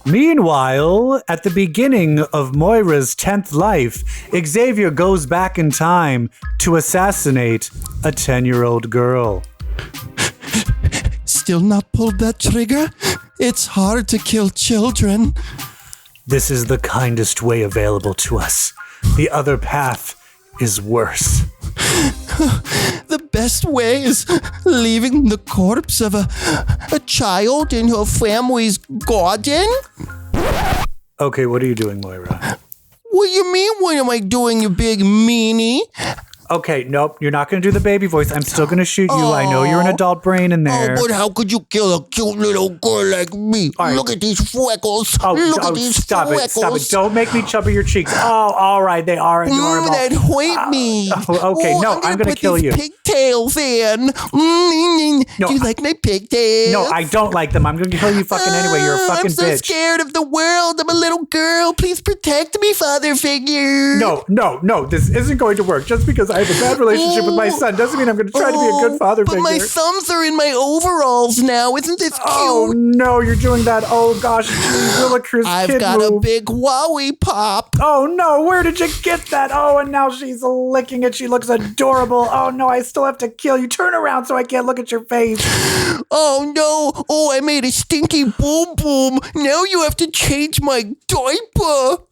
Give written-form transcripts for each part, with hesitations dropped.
Meanwhile, at the beginning of Moira's 10th life, Xavier goes back in time to assassinate a 10-year-old girl. Still not pulled that trigger? It's hard to kill children. This is the kindest way available to us. The other path is worse. The best way is leaving the corpse of a child in her family's garden? Okay, what are you doing, Moira? What do you mean, what am I doing, you big meanie? Okay, nope, you're not going to do the baby voice. I'm still going to shoot you. I know you're an adult brain in there. Oh, but how could you kill a cute little girl like me? Right. Look at these freckles. Look at these stop freckles. Stop it. Don't make me chubby your cheeks. Oh, all right, they are adorable. That hurt me. Okay, no, I'm going to kill you. Pigtails in. No, do you like my pigtails? No, I don't like them. I'm going to kill you fucking anyway. You're a fucking bitch. I'm so scared of the world. I'm a little girl. Please protect me, father figure. No. This isn't going to work. Just because I have a bad relationship with my son doesn't mean I'm going to try to be a good father figure. But my thumbs are in my overalls now. Isn't this cute? Oh, no, you're doing that. Oh, gosh. Willikers I've got a big wowie pop. Oh, no. Where did you get that? Oh, and now she's licking it. She looks adorable. Oh, no. I still have to kill you. Turn around so I can't look at your face. Oh, no. Oh, I made a stinky boom boom. Now you have to change my diaper.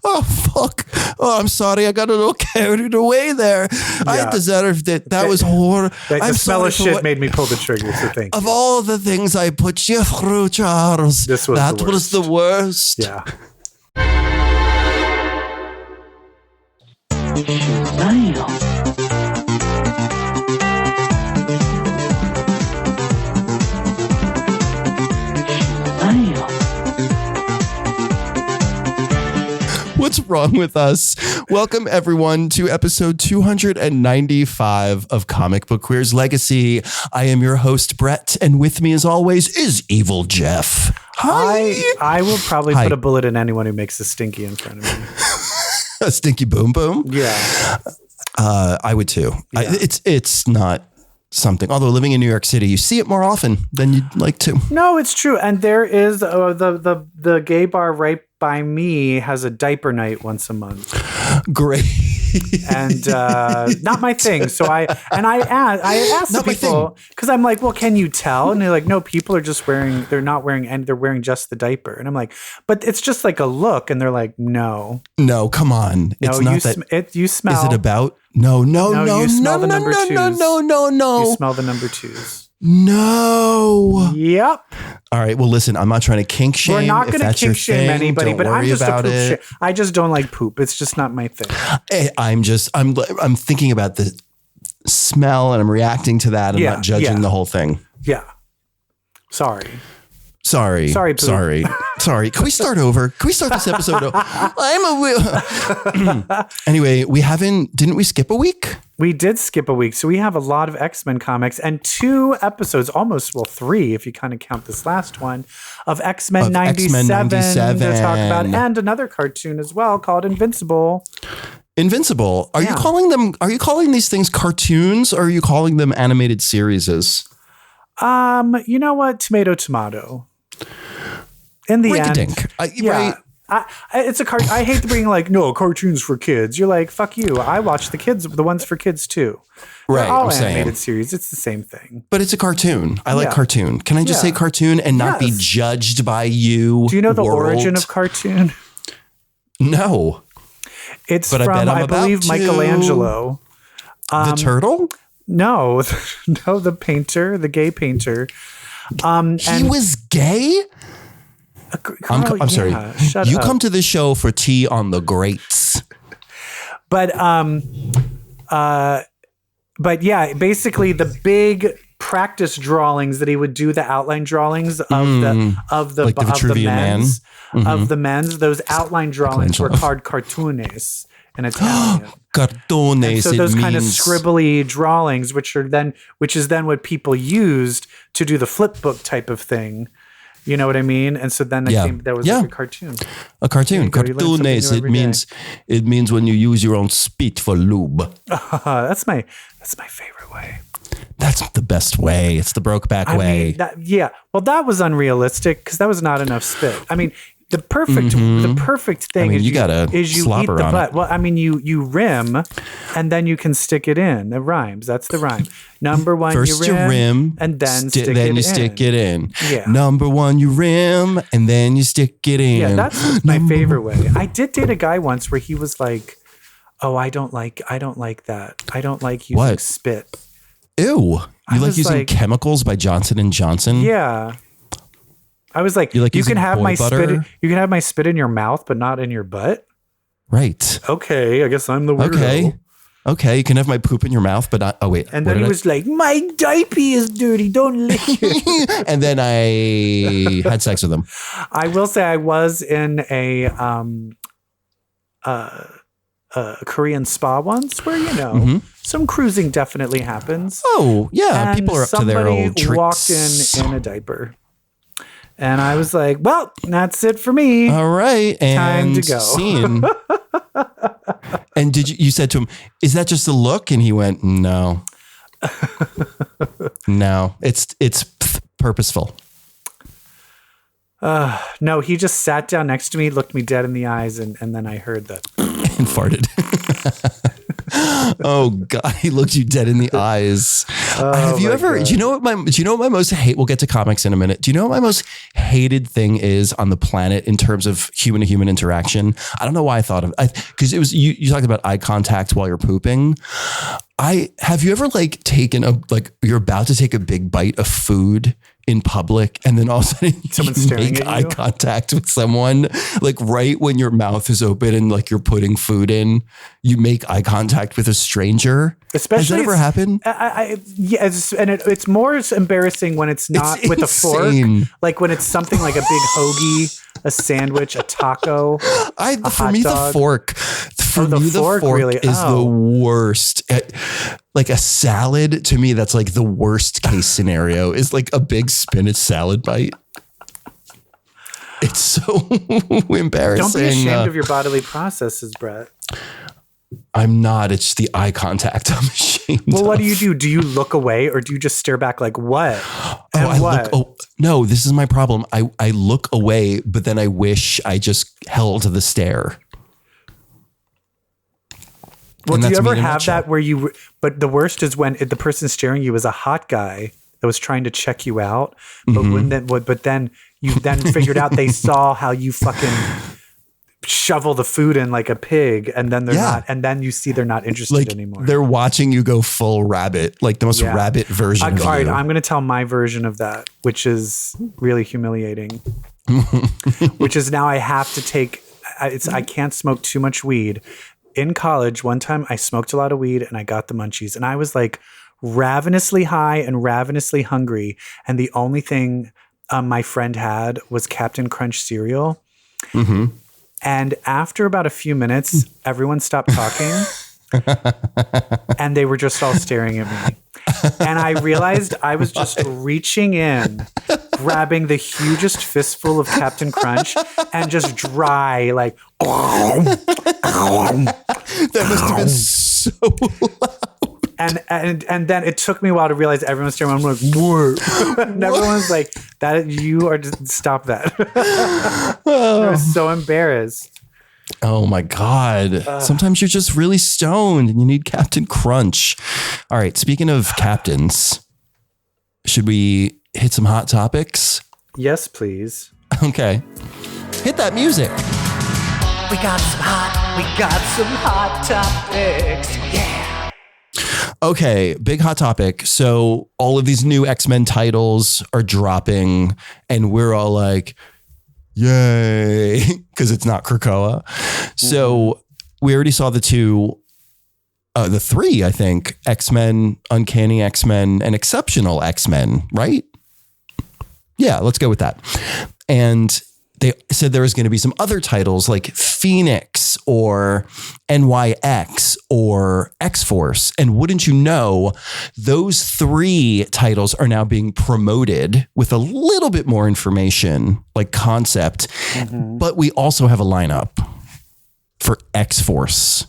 Oh, fuck. Oh, I'm sorry. I got a little carried away there. Yeah. I deserved it. That was horrible. The smell of shit made me pull the trigger, so thank you. Of all the things I put you through, Charles, that was the worst. Yeah. What's wrong with us? Welcome, everyone, to episode 295 of Comic Book Queer's Legacy. I am your host, Brett, and with me, as always, is EvilJeff. Hi. I will probably put a bullet in anyone who makes a stinky in front of me. A stinky boom boom? Yeah. I would too. Yeah. It's not something. Although living in New York City, you see it more often than you'd like to. No, it's true. And there is the gay bar right by me has a diaper night once a month. Great. And not my thing. So I asked the people because I'm like, well, can you tell? And they're like, no, people are just they're not wearing, and they're wearing just the diaper. And I'm like, but it's just like a look. And they're like, no, come on. No, it's not that. You smell. Is it about? No. You smell the number twos. No. You smell the number twos. No. Yep. All right. Well, listen, I'm not trying to kink shame. We're not going to kink shame anybody, but I'm just about a poop shit. I just don't like poop. It's just not my thing. I'm thinking about the smell and I'm reacting to that. I'm not judging the whole thing. Yeah. Sorry. Sorry. Can we start over? Can we start this episode over? Anyway, didn't we skip a week? We did skip a week. So we have a lot of X-Men comics and 2 episodes, almost 3 if you kind of count this last one, of X-Men 97 to talk about, and another cartoon as well called Invincible. Are you calling these things cartoons or are you calling them animated series? You know what? Tomato. In the end, right? It's a cartoon. I hate to bring no cartoons for kids. You're like, fuck you. I watch the ones for kids too. Right. They're all animated series. It's the same thing. But it's a cartoon. I like cartoon. Can I just say cartoon and not be judged by you? Do you know the origin of cartoon? No. It's from, I believe, Michelangelo. The turtle? No, the painter, the gay painter. He was gay? I'm sorry. You come to this show for tea on the greats. But yeah, basically the big practice drawings that he would do, the outline drawings of the men's. Mm-hmm. Of the men's, those outline drawings were called cartoons in Italian. Cartones. And so those kind of scribbly drawings, which is then what people used to do the flip book type of thing. You know what I mean? And so then that was like a cartoon. A cartoon. Cartoones. It means when you use your own spit for lube. That's my favorite way. That's the best way. It's the Brokeback way. Well, that was unrealistic because that was not enough spit. I mean, the perfect thing is you eat the butt. Well, I mean, you rim and then you can stick it in. It rhymes. That's the rhyme. Number one, first you rim and then stick it in. Yeah. Number one, you rim and then you stick it in. Yeah, that's my favorite way. I did date a guy once where he was like, "Oh, I don't like that. I don't like using spit." Ew. You like using chemicals by Johnson & Johnson? Yeah. I was like, you can have my spit in your mouth, but not in your butt. Right. Okay. I guess I'm the weirdo. Okay. You can have my poop in your mouth, but not, oh wait. And then he was like, my diaper is dirty. Don't lick it. And then I had sex with him. I will say I was in a Korean spa once where, some cruising definitely happens. Oh yeah. And people are up to their old tricks. Walked in a diaper. And I was like, well, that's it for me. All right. Time to go. Scene. And you said to him, is that just a look? And he went, no. No, it's purposeful. No, he just sat down next to me, looked me dead in the eyes, and then I heard that. And farted. Oh God, he looked you dead in the eyes. Have you ever? God. Do you know what my most hate? We'll get to comics in a minute. Do you know what my most hated thing is on the planet in terms of human to human interaction? I don't know why I thought of because it was you talked about eye contact while you're pooping. Have you ever taken you're about to take a big bite of food in public and then all of a sudden someone's staring at you? Eye contact with someone right when your mouth is open and you're putting food in, you make eye contact with a stranger. Especially has that ever happened? Yes, and it's more embarrassing when it's not with insane. A fork. Like when it's something like a big hoagie, a sandwich, a taco. For me, the fork really is the worst. Like a salad, to me, that's the worst case scenario is a big spinach salad bite. It's so embarrassing. Don't be ashamed of your bodily processes, Brett. I'm not. It's the eye contact I'm ashamed of. Well, what do? Do you look away or do you just stare back like what? No, this is my problem. I look away, but then I wish I just held the stare. Well, do you ever have that where but the worst is when the person staring you is a hot guy that was trying to check you out, but then you figured out they saw how you fucking shovel the food in like a pig, and then they're not, and then you see they're not interested anymore. They're watching you go full rabbit, the most rabbit version of you. All right, I'm going to tell my version of that, which is really humiliating. Which is now I have to take. I can't smoke too much weed. In college, one time I smoked a lot of weed and I got the munchies, and I was ravenously high and ravenously hungry, and the only thing my friend had was Captain Crunch cereal. Mm-hmm. And after about a few minutes, everyone stopped talking and they were just all staring at me. And I realized I was just reaching in, grabbing the hugest fistful of Captain Crunch and just dry, that must have been so loud. And then it took me a while to realize everyone's staring. I'm like, whoa. And everyone's like, "That you are just stop that." I was so embarrassed. Oh my God. Sometimes you're just really stoned and you need Captain Crunch. All right. Speaking of captains, should we hit some hot topics? Yes, please. Okay. Hit that music. We got some hot topics. Yeah. Okay, big hot topic. So all of these new X-Men titles are dropping and we're all like, yay, because it's not Krakoa. So we already saw the three, I think, X-Men, Uncanny X-Men, and Exceptional X-Men, right? Yeah, let's go with that. And they said there was going to be some other titles like Phoenix or NYX or X-Force. And wouldn't you know, those 3 titles are now being promoted with a little bit more information, like concept. But we also have a lineup for X-Force.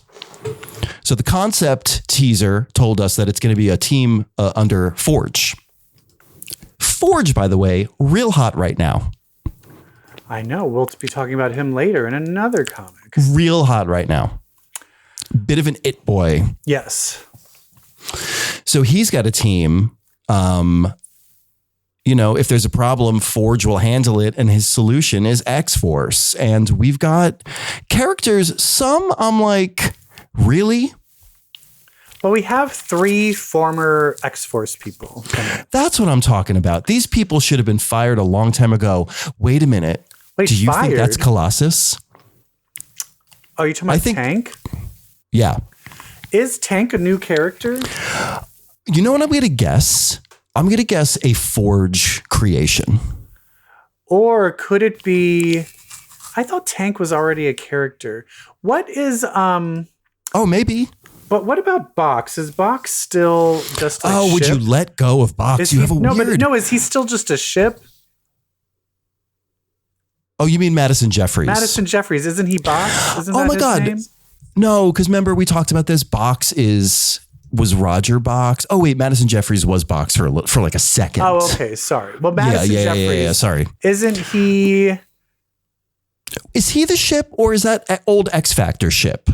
So the concept teaser told us that it's going to be a team under Forge. Forge, by the way, real hot right now. I know. We'll be talking about him later in another comic. Real hot right now. Bit of an it boy. Yes. So he's got a team. If there's a problem, Forge will handle it. And his solution is X-Force. And we've got characters. Some I'm like, really? Well, we have 3 former X-Force people. That's what I'm talking about. These people should have been fired a long time ago. Wait a minute. Wait, do you fired? think that's Colossus? Oh, you talking about Tank? Yeah. Is Tank a new character? You know what I'm going to guess? I'm going to guess a Forge creation. Or could it be... I thought Tank was already a character. What is... Oh, maybe. But what about Box? Is Box still just a ship? Would you let go of Box? Is he still just a ship? Oh, you mean Madison Jeffries? Madison Jeffries. Isn't he Box? Isn't that my his God. name? No, because remember we talked about this. Box was Roger Box. Oh, wait. Madison Jeffries was Box for like a second. Oh, okay. Sorry. Well, Madison Jeffries. Yeah. Sorry. Isn't he... Is he the ship or is that old X Factor ship?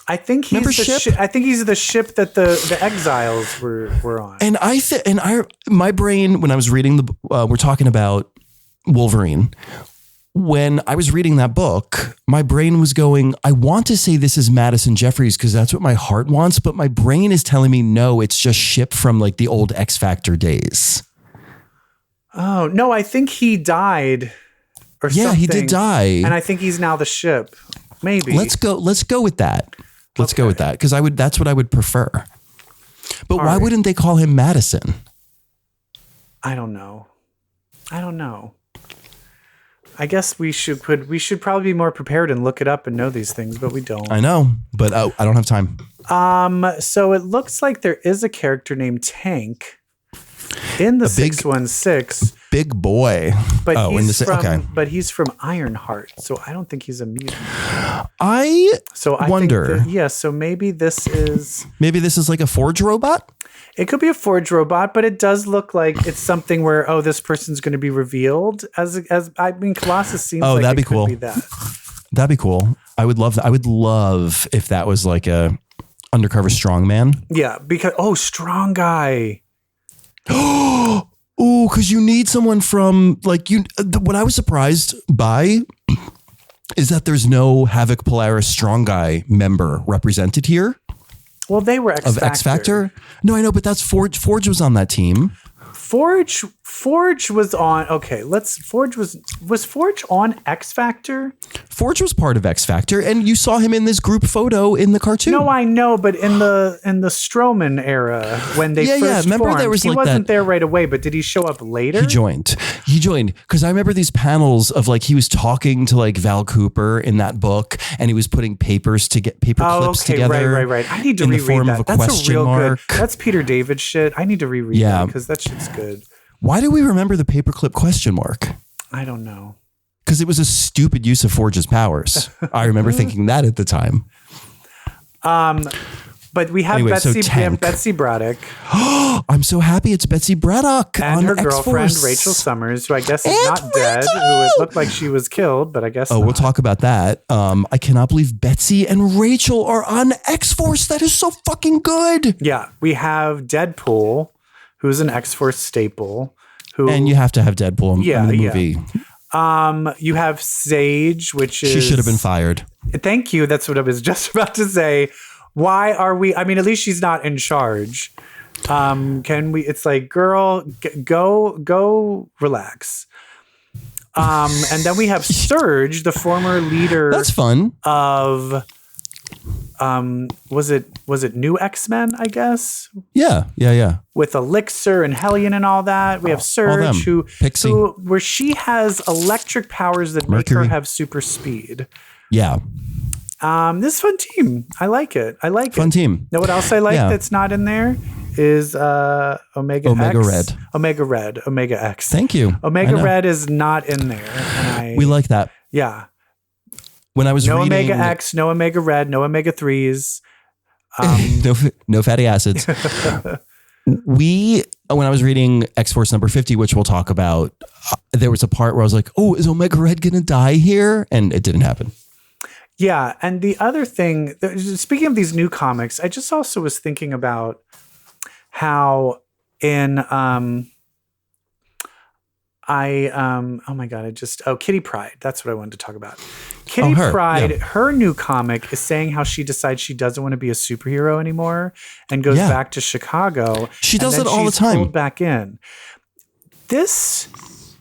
I think he's I think he's the ship that the exiles were on. And my brain, when I was reading we're talking about Wolverine. When I was reading that book, my brain was going, I want to say this is Madison Jeffries because that's what my heart wants, but my brain is telling me no, it's just ship from like the old X Factor days. Oh, no, I think he died or something. Yeah, he did die. And I think he's now the ship. Maybe. Let's go with that. Let's go with that because that's what I would prefer. But why wouldn't they call him Madison? I don't know. I guess we should probably be more prepared and look it up and know these things, but we don't. I know, but I don't have time. So it looks like there is a character named Tank in the 616. Big boy. But but he's from Ironheart, so I don't think he's a mutant. I wonder. So maybe this is like a Forge robot? It could be a Forge robot, but it does look like it's something where, this person's going to be revealed as Colossus seems like that'd be cool. Be that. That'd be cool. I would love that. I would love if that was like a undercover strongman. Yeah, because strong guy. Oh, because you need someone from what I was surprised by is that there's no Havoc Polaris strong guy member represented here. Well, they were X Factor. No, I know, but that's Forge. Forge was on that team. Forge was on. Okay, Forge was Forge on X Factor? Forge was part of X Factor, and you saw him in this group photo in the cartoon. No, I know, but in the Strowman era when they first remember formed, there was he wasn't there right away. But did he show up later? He joined because I remember these panels of he was talking to Val Cooper in that book, and he was putting paper clips together. Right. I need to reread that. That's a real good. That's Peter David shit. I need to reread that because that shit's good. Why do we remember the paperclip question mark? I don't know. Because it was a stupid use of Forge's powers. I remember thinking that at the time. But we have Betsy Braddock. I'm so happy it's Betsy Braddock and her girlfriend Rachel Summers, who I guess is not dead. Who it looked like she was killed, but I guess not. We'll talk about that. I cannot believe Betsy and Rachel are on X-Force. That is so fucking good. Yeah, we have Deadpool, who's an X-Force staple. And you have to have Deadpool in the movie. You have Sage, which is... She should have been fired. Thank you. That's what I was just about to say. Why are we... at least she's not in charge. Can we... It's like, girl, go relax. And then we have Surge, the former leader... That's fun. Of was it New X-Men, I guess? Yeah. With Elixir and Hellion and all that. We have Surge, Pixie. where she has electric powers that Mercury. make her have super speed. Yeah. This is a fun team. I like it. Fun team. Know what else I like that's not in there? Is Omega X. Red. Omega Red. Omega X. Thank you. Omega Red is not in there. And we like that. Yeah. When I was no reading... Omega X, no Omega Red, no Omega 3s. No fatty acids. When I was reading X-Force number 50, which we'll talk about, there was a part where I was like, oh, is Omega Red going to die here? And it didn't happen. Yeah. And the other thing, speaking of these new comics, I just also was thinking about how in Kitty Pryde. That's what I wanted to talk about. Kitty Pryde, her new comic is saying how she decides she doesn't want to be a superhero anymore and goes back to Chicago. She does it all the time. Pulled back in.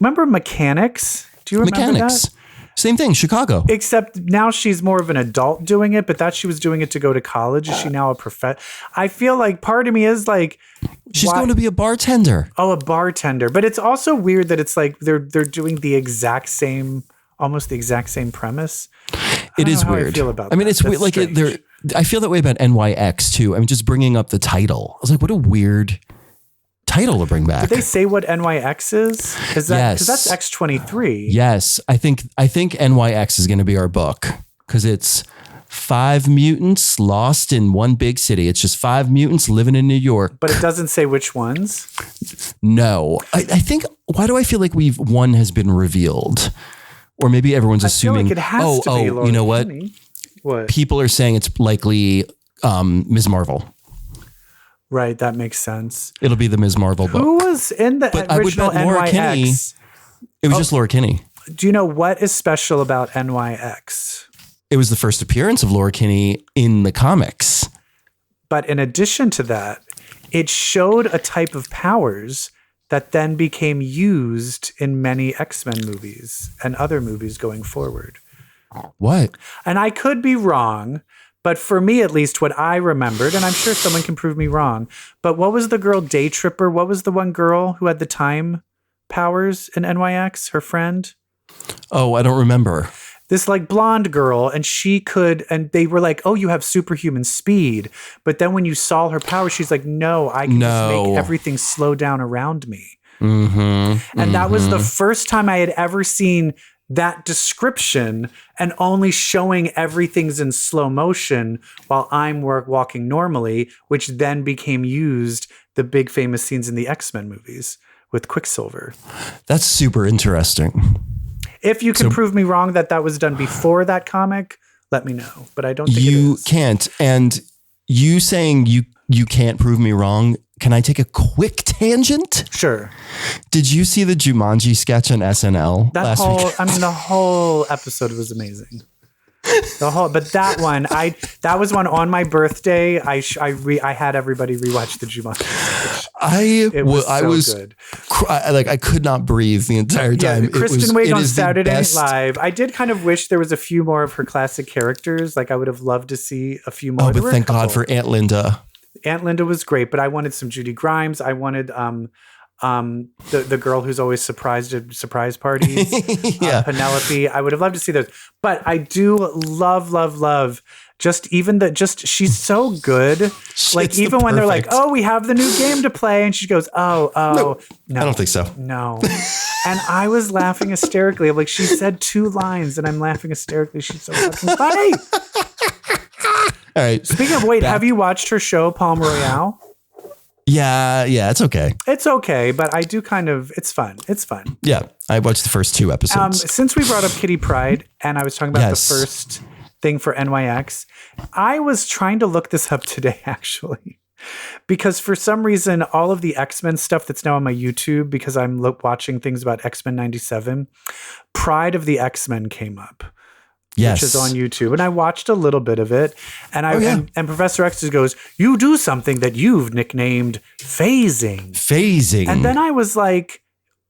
Remember Mechanics? Do you remember that? Same thing, Chicago. Except now she's more of an adult doing it, but that she was doing it to go to college. Is she now a professor? I feel like part of me is like... She's going to be a bartender. Oh, a bartender. But it's also weird that it's like they're doing the exact same, almost the exact same premise. It is weird. I feel about I mean, it's weird. Like I feel that way about NYX too. I mean, just bringing up the title. I was like, what a weird title to bring back. Did they say what NYX is? Is that because that's X-23? Yes, I think NYX is going to be our book because it's 5 mutants lost in one big city. It's just 5 mutants living in New York. But it doesn't say which ones. No, I think. Why do I feel like one has been revealed, or maybe everyone's assuming? Feel like it has to be Laura you know what? Kinney. What? People are saying it's likely Ms. Marvel. Right, that makes sense. It'll be the Ms. Marvel book. Who was in the original Laura NYX? Kinney, it was just Laura Kinney. Do you know what is special about NYX? It was the first appearance of Laura Kinney in the comics. But in addition to that, it showed a type of powers that then became used in many X-Men movies and other movies going forward. What? And I could be wrong, but for me, at least, what I remembered, and I'm sure someone can prove me wrong, but what was the girl Day Tripper? What was the one girl who had the time powers in NYX, her friend? Oh, I don't remember. This like blonde girl, and she could, and they were like, oh, you have superhuman speed. But then when you saw her power, she's like, no, I can just make everything slow down around me. Mm-hmm, and that was the first time I had ever seen that description and only showing everything's in slow motion while I'm walking normally, which then became used the big famous scenes in the X-Men movies with Quicksilver. That's super interesting. If you can prove me wrong that was done before that comic, let me know. But I don't think you can't. And you saying you can't prove me wrong. Can I take a quick tangent? Sure. Did you see the Jumanji sketch on SNL last week? I mean, the whole episode was amazing. But that was one on my birthday. I had everybody rewatch the Jumanji sketch. I was good. I could not breathe the entire time. Yeah, Kristen Wiig on Saturday Night Live. I did kind of wish there was a few more of her classic characters. Like I would have loved to see a few more. Oh, but thank God for Aunt Linda. Aunt Linda was great, but I wanted some Judy Grimes. I wanted the girl who's always surprised at surprise parties. Penelope. I would have loved to see those. But I do love she's so good. Like even when they're like, oh, we have the new game to play, and she goes, no, I don't think so. No. And I was laughing hysterically. Like she said 2 lines and I'm laughing hysterically. She's so fucking funny. All right. Speaking of have you watched her show Palm Royale? Yeah, it's okay. It's okay, but I do it's fun. It's fun. Yeah, I watched the first 2 episodes. Since we brought up Kitty Pryde and I was talking about the first thing for NYX, I was trying to look this up today, actually. Because for some reason, all of the X-Men stuff that's now on my YouTube, because I'm watching things about X-Men 97, Pride of the X-Men came up. Yes. Which is on YouTube. And I watched a little bit of it. And and Professor X just goes, you do something that you've nicknamed phasing. Phasing. And then I was like,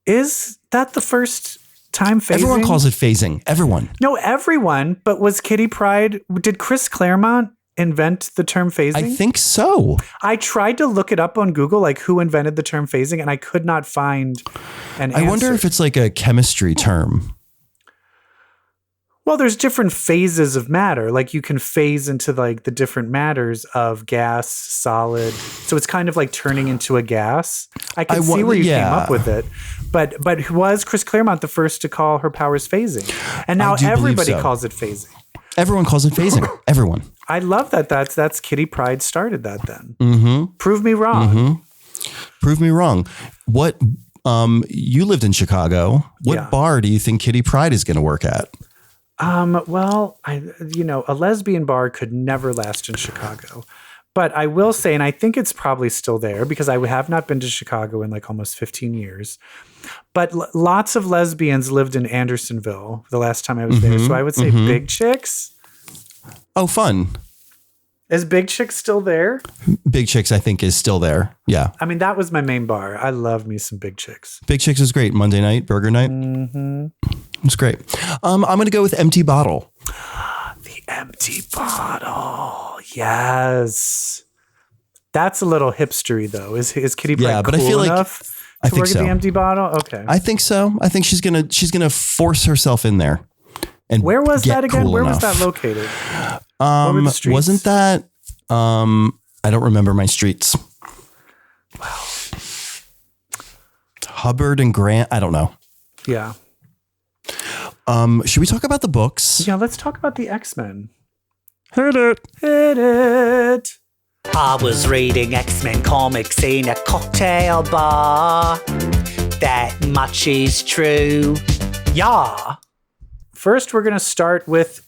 is that the first time phasing? Everyone calls it phasing. Everyone. No, everyone. But was Kitty Pryde, did Chris Claremont invent the term phasing? I think so. I tried to look it up on Google, like who invented the term phasing, and I could not find an answer. I wonder if it's like a chemistry term. Well, there's different phases of matter. Like you can phase into like the different matters of gas, solid. So it's kind of like turning into a gas. I can see where you came up with it. But was Chris Claremont the first to call her powers phasing? And now everybody calls it phasing. Everyone calls it phasing. Everyone. I love that. That's Kitty Pryde started that then. Mm-hmm. Prove me wrong. Mm-hmm. Prove me wrong. What? You lived in Chicago. What bar do you think Kitty Pryde is going to work at? Well, a lesbian bar could never last in Chicago, but I will say, and I think it's probably still there because I have not been to Chicago in like almost 15 years, but lots of lesbians lived in Andersonville the last time I was there. So I would say Big Chicks. Oh, fun. Is Big Chicks still there? Big Chicks, I think, is still there. Yeah. I mean, that was my main bar. I love me some Big Chicks. Big Chicks is great. Monday night, burger night. Mm-hmm. It's great. I'm going to go with Empty Bottle. The Empty Bottle. Yes. That's a little hipstery, though. Is Kitty Pryde cool enough to work at the Empty Bottle? Okay. I think so. I think she's gonna force herself in there. And where was that again? Where was that located? What were the streets? Wasn't that? I don't remember my streets. Wow. Hubbard and Grant. I don't know. Yeah. Should we talk about the books? Yeah, let's talk about the X-Men. Hit it. Hit it. I was reading X-Men comics in a cocktail bar. That much is true. Yeah. First, we're going to start with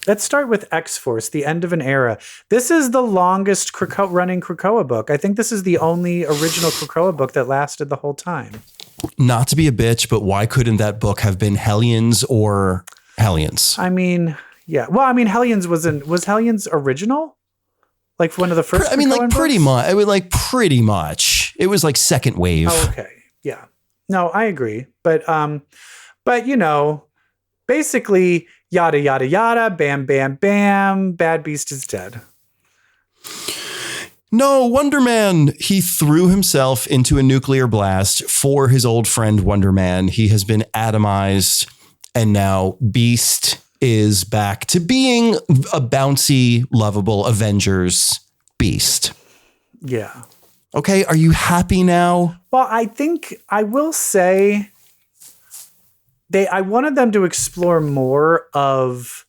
X-Force, the end of an era. This is the longest running Krakoa book. I think this is the only original Krakoa book that lasted the whole time. Not to be a bitch, but why couldn't that book have been Hellions or Hellions? I mean, yeah. Well, I mean, Hellions was Hellions original? Like one of the first. I mean, like books? pretty much. I would like pretty much. It was like second wave. Oh, okay. Yeah. No, I agree. But basically, yada yada yada, bam bam bam. Bad Beast is dead. No, Wonder Man. He threw himself into a nuclear blast for his old friend Wonder Man. He has been atomized, and now Beast is back to being a bouncy, lovable Avengers Beast. Yeah. Okay, are you happy now? Well, I think I will say I wanted them to explore more of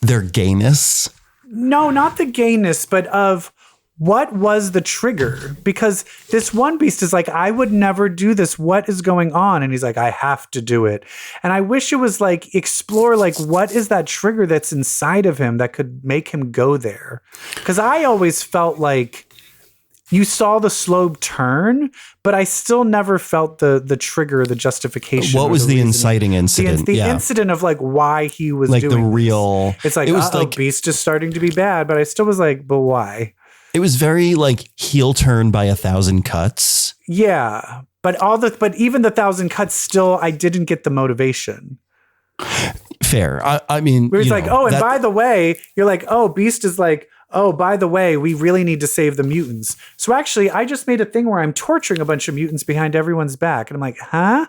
their gayness. No, not the gayness, but of what was the trigger? Because this one Beast is like, I would never do this. What is going on? And he's like, I have to do it. And I wish it was like, explore like, what is that trigger that's inside of him that could make him go there? Because I always felt like you saw the slow turn, but I still never felt the trigger, the justification. What was the inciting incident? The incident of like why he was like doing the real. This. It's like, like Beast is starting to be bad, but I still was like, but why? It was very like heel turn by 1,000 cuts. Yeah, but even the 1,000 cuts still, I didn't get the motivation. Fair. I mean, it's like, by the way, you're like, oh, Beast is like, oh, by the way, we really need to save the mutants. So actually, I just made a thing where I'm torturing a bunch of mutants behind everyone's back. And I'm like, huh?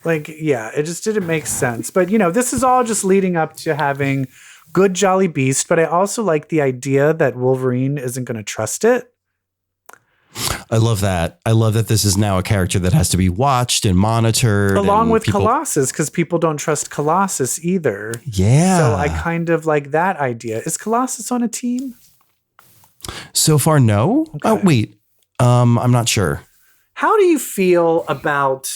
Like, yeah, it just didn't make sense. But, this is all just leading up to having good Jolly Beast. But I also like the idea that Wolverine isn't going to trust it. I love that. I love that this is now a character that has to be watched and monitored. Along with Colossus, because people don't trust Colossus either. Yeah. So I kind of like that idea. Is Colossus on a team? So far, no. Okay. Oh, wait. I'm not sure. How do you feel about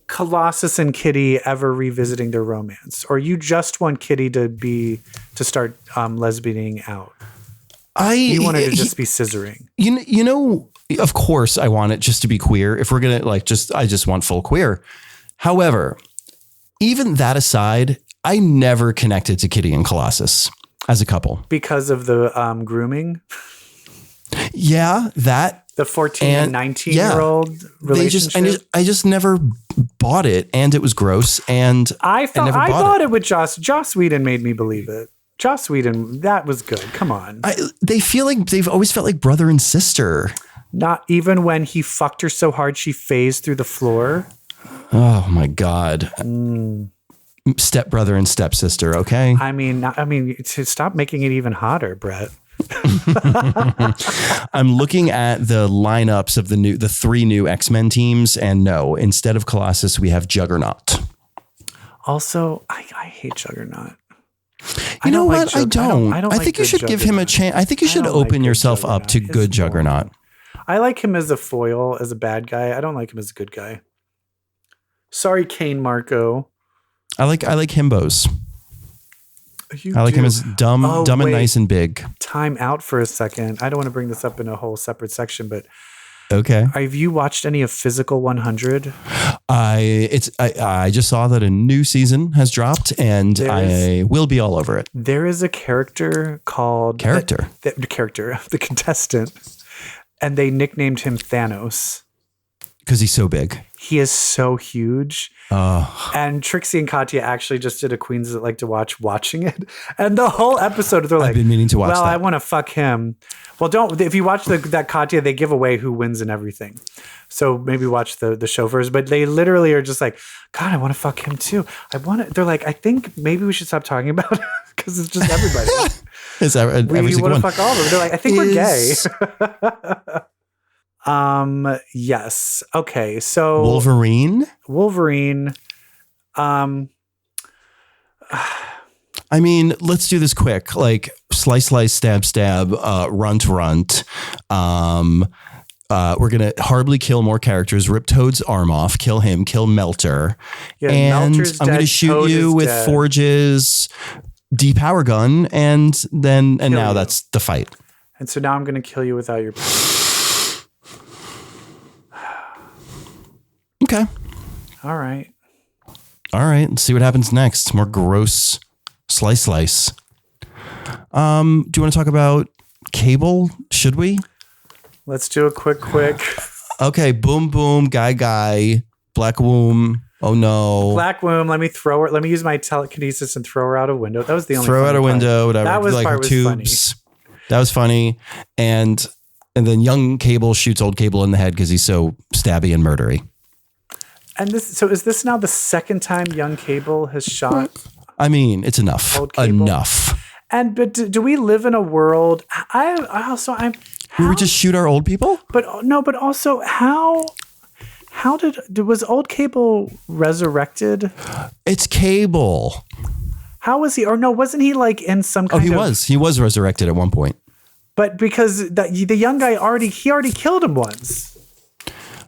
Colossus and Kitty ever revisiting their romance? Or you just want Kitty to start lesbianing out? You want it to just be scissoring. Of course I want it just to be queer. If we're going to I just want full queer. However, even that aside, I never connected to Kitty and Colossus as a couple. Because of the grooming? Yeah, that. The 14 and 19-year-old relationship? I just never bought it, and it was gross. And I thought it with Joss. Joss Whedon made me believe it. Joss Whedon, that was good. Come on. They've always felt like brother and sister. Not even when he fucked her so hard she phased through the floor. Oh my God. Stepbrother and stepsister. Okay. I mean, to stop making it even hotter, Brett. I'm looking at the lineups of the 3 new X-Men teams, and no, instead of Colossus, we have Juggernaut. Also, I hate Juggernaut. You know what? I don't. I think you should give him a chance. I think you should open yourself up to good Juggernaut. I like him as a foil, as a bad guy. I don't like him as a good guy. Sorry, Kane Marco. I like himbos. I like him as dumb and nice and big. Time out for a second. I don't want to bring this up in a whole separate section, but okay. Have you watched any of Physical 100? I just saw that a new season has dropped, and I will be all over it. There is a character called the contestant, and they nicknamed him Thanos because he's so big. He is so huge. And Trixie and Katya actually just did a Queens That Like to watching it. And the whole episode, they're like, I've been meaning to watch that. I want to fuck him. Well, if you watch that Katya, they give away who wins and everything. So maybe watch the show first. But they literally are just like, God, I want to fuck him too. They're like, I think maybe we should stop talking about it because it's just everybody. We want to fuck all of them. They're like, I think we're gay. Yes. Okay. So Wolverine. I mean, let's do this quick. Like slice, stab, runt. We're gonna horribly kill more characters. Rip Toad's arm off. Kill him. Kill Melter. Yeah, and Melter's I'm dead, gonna shoot Toad you with dead. Forge's depower gun, and now that's the fight. And so now I'm gonna kill you without your power. Okay. All right. Let's see what happens next. More gross slice. Do you want to talk about Cable? Should we? Let's do a quick. Okay. Boom. Guy. Black womb. Oh no. Black womb. Let me throw her. Let me use my telekinesis and throw her out a window. That was the only. Throw out a window. Part. Whatever. That was like part her was tubes. funny. That was funny. And then young Cable shoots old Cable in the head because he's so stabby and murdery. And is this now the second time young Cable has shot? I mean, it's enough. Enough. But do we live in a world? We would just shoot our old people? But no, but also how was old Cable resurrected? It's Cable. How was he? Or no, wasn't he like in some kind of... He was resurrected at one point. But because the young guy already killed him once.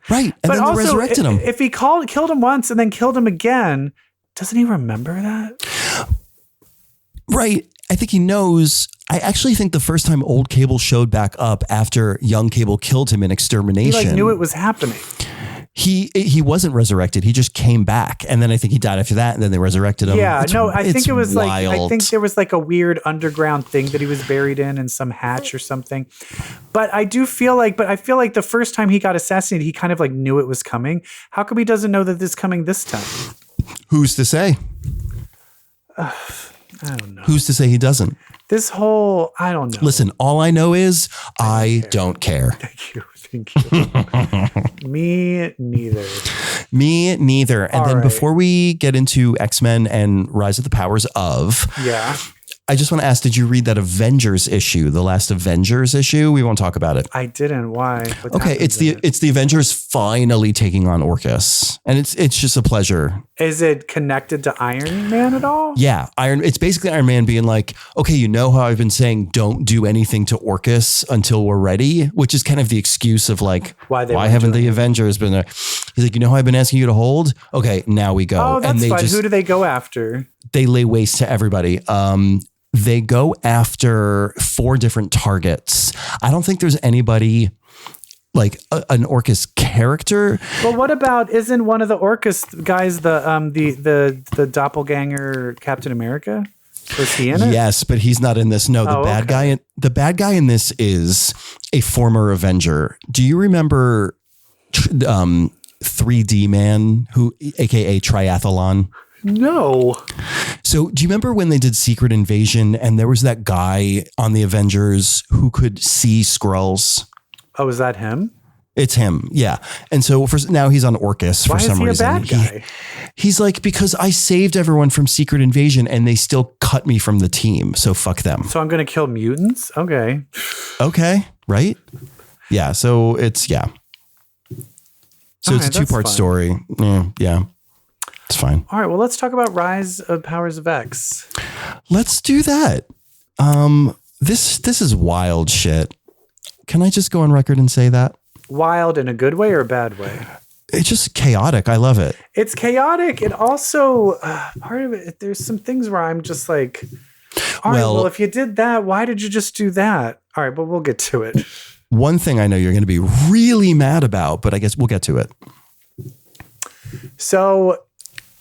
Right. And but then also, they resurrected him. If he killed him once and then killed him again, doesn't he remember that? Right. I think he knows. I actually think the first time old Cable showed back up after young Cable killed him in extermination. He knew it was happening. He wasn't resurrected. He just came back. And then I think he died after that. And then they resurrected him. Yeah, I think it was wild. I think there was like a weird underground thing that he was buried in some hatch or something. But I feel like the first time he got assassinated, he kind of like knew it was coming. How come he doesn't know that this is coming this time? Who's to say? I don't know. Who's to say he doesn't? This whole, I don't know. Listen, all I know is I don't care. Thank you. Me neither. Me neither. And all then right. before we get into X-Men and Rise of the Powers of, yeah, I just want to ask, did you read that Avengers issue, the last Avengers issue? We won't talk about it. I didn't. Why? Okay, it's the Avengers finally taking on Orcus, and it's just a pleasure. Is it connected to Iron Man at all? Yeah, it's basically Iron Man being like, okay, you know how I've been saying don't do anything to Orcus until we're ready, which is kind of the excuse of like, why haven't the Avengers been there? He's like, you know how I've been asking you to hold? Okay, now we go. Oh, that's fine. Who do they go after? They lay waste to everybody. They go after 4 different targets. I don't think there's anybody like an Orcus character. Well, what about, isn't one of the Orcus guys the doppelganger Captain America? Was he in it? Yes, but he's not in this. No, the bad guy in this is a former Avenger. Do you remember 3D Man, aka Triathlon? No. So So do you remember when they did Secret Invasion and there was that guy on the Avengers who could see Skrulls? Oh, is that him? It's him. Yeah. And so now he's on Orcus for some reason. Why is he a bad guy? He's like, because I saved everyone from Secret Invasion and they still cut me from the team. So fuck them. So I'm going to kill mutants? Okay. Okay. Right? Yeah. So it's, yeah. So it's a two-part story. Yeah. It's fine. All right. Well, let's talk about Rise of Powers of X. Let's do that. This is wild shit. Can I just go on record and say that? Wild in a good way or a bad way? It's just chaotic. I love it. It's chaotic. It also, part of it, there's some things where I'm just like, all right, well, if you did that, why did you just do that? All right, but we'll get to it. One thing I know you're going to be really mad about, but I guess we'll get to it. So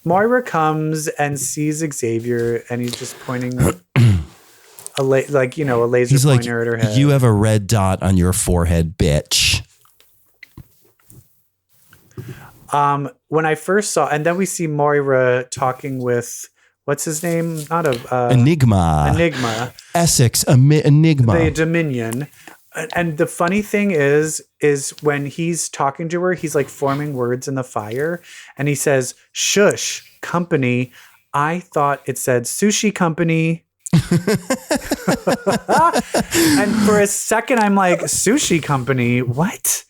Moira comes and sees Xavier and he's just pointing a laser pointer at her head. You have a red dot on your forehead, bitch. When I first saw, and then we see Moira talking with, what's his name? Enigma. Essex, Enigma. The Dominion. And the funny thing is when he's talking to her, he's like forming words in the fire. And he says, shush, company. I thought it said sushi company. And for a second, I'm like, sushi company? What?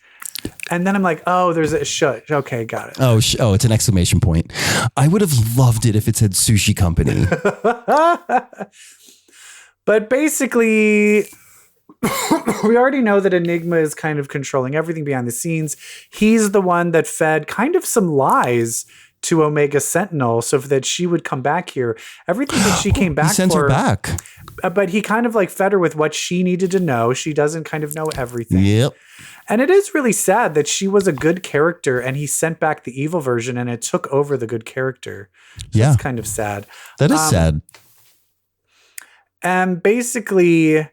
And then I'm like, oh, there's a shush. Okay, got it. Oh, it's an exclamation point. I would have loved it if it said sushi company. But basically, we already know that Enigma is kind of controlling everything behind the scenes. He's the one that fed kind of some lies to Omega Sentinel so that she would come back here. Everything that she came back for. He sent her back. But he kind of like fed her with what she needed to know. She doesn't kind of know everything. Yep. And it is really sad that she was a good character and he sent back the evil version and it took over the good character. So yeah. That's kind of sad. That is sad. And basically,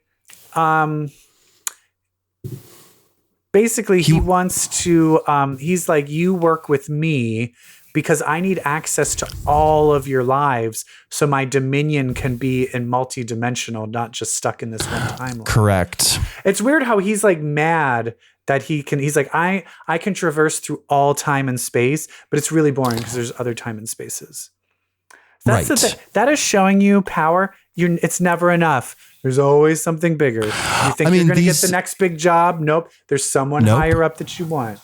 he wants to, he's like, you work with me because I need access to all of your lives so my dominion can be in multi-dimensional, not just stuck in this one timeline. Correct. It's weird how he's like mad that he's like, I can traverse through all time and space, but it's really boring because there's other time and spaces. That's the thing. That is showing you power. It's never enough. There's always something bigger. You think you're going to get the next big job? Nope. There's someone higher up that you want.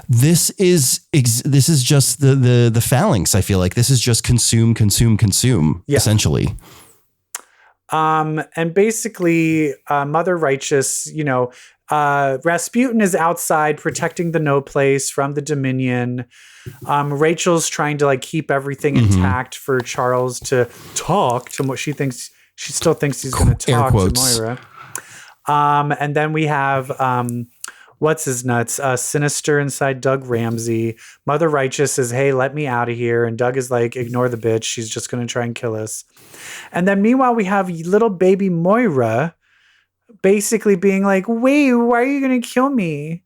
This is just the phalanx. I feel like this is just consume, essentially. And basically, Mother Righteous, Rasputin is outside protecting the No Place from the Dominion. Rachel's trying to like keep everything intact for Charles to talk to what she thinks. She still thinks he's going to talk to Moira. And then we have what's his nuts? Sinister inside Doug Ramsey. Mother Righteous says, "Hey, let me out of here." And Doug is like, "Ignore the bitch. She's just going to try and kill us." And then meanwhile, we have little baby Moira basically being like, "Wait, why are you going to kill me?"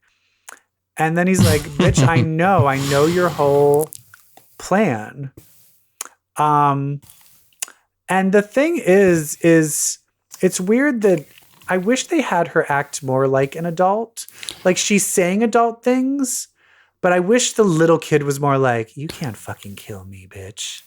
And then he's like, "Bitch, I know your whole plan." And the thing is it's weird that I wish they had her act more like an adult. Like she's saying adult things, but I wish the little kid was more like, "You can't fucking kill me, bitch."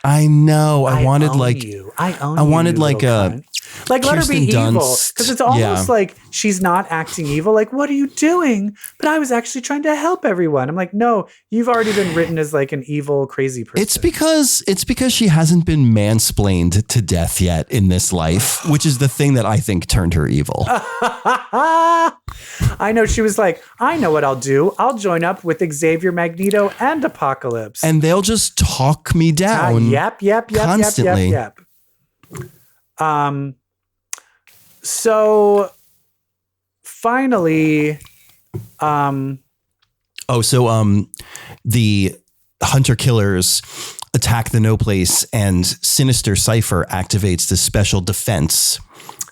I know. I wanted own like you. I own I you, wanted like a like let her be Kirsten evil Dunst. because it's almost like she's not acting evil. Like, what are you doing? But I was actually trying to help everyone. I'm like, no, you've already been written as like an evil, crazy person. It's because she hasn't been mansplained to death yet in this life, which is the thing that I think turned her evil. I know. She was like, I know what I'll do. I'll join up with Xavier, Magneto, and Apocalypse, and they'll just talk me down. Yep. Constantly. So finally, the hunter killers attack the No Place and Sinister Cypher activates the special defense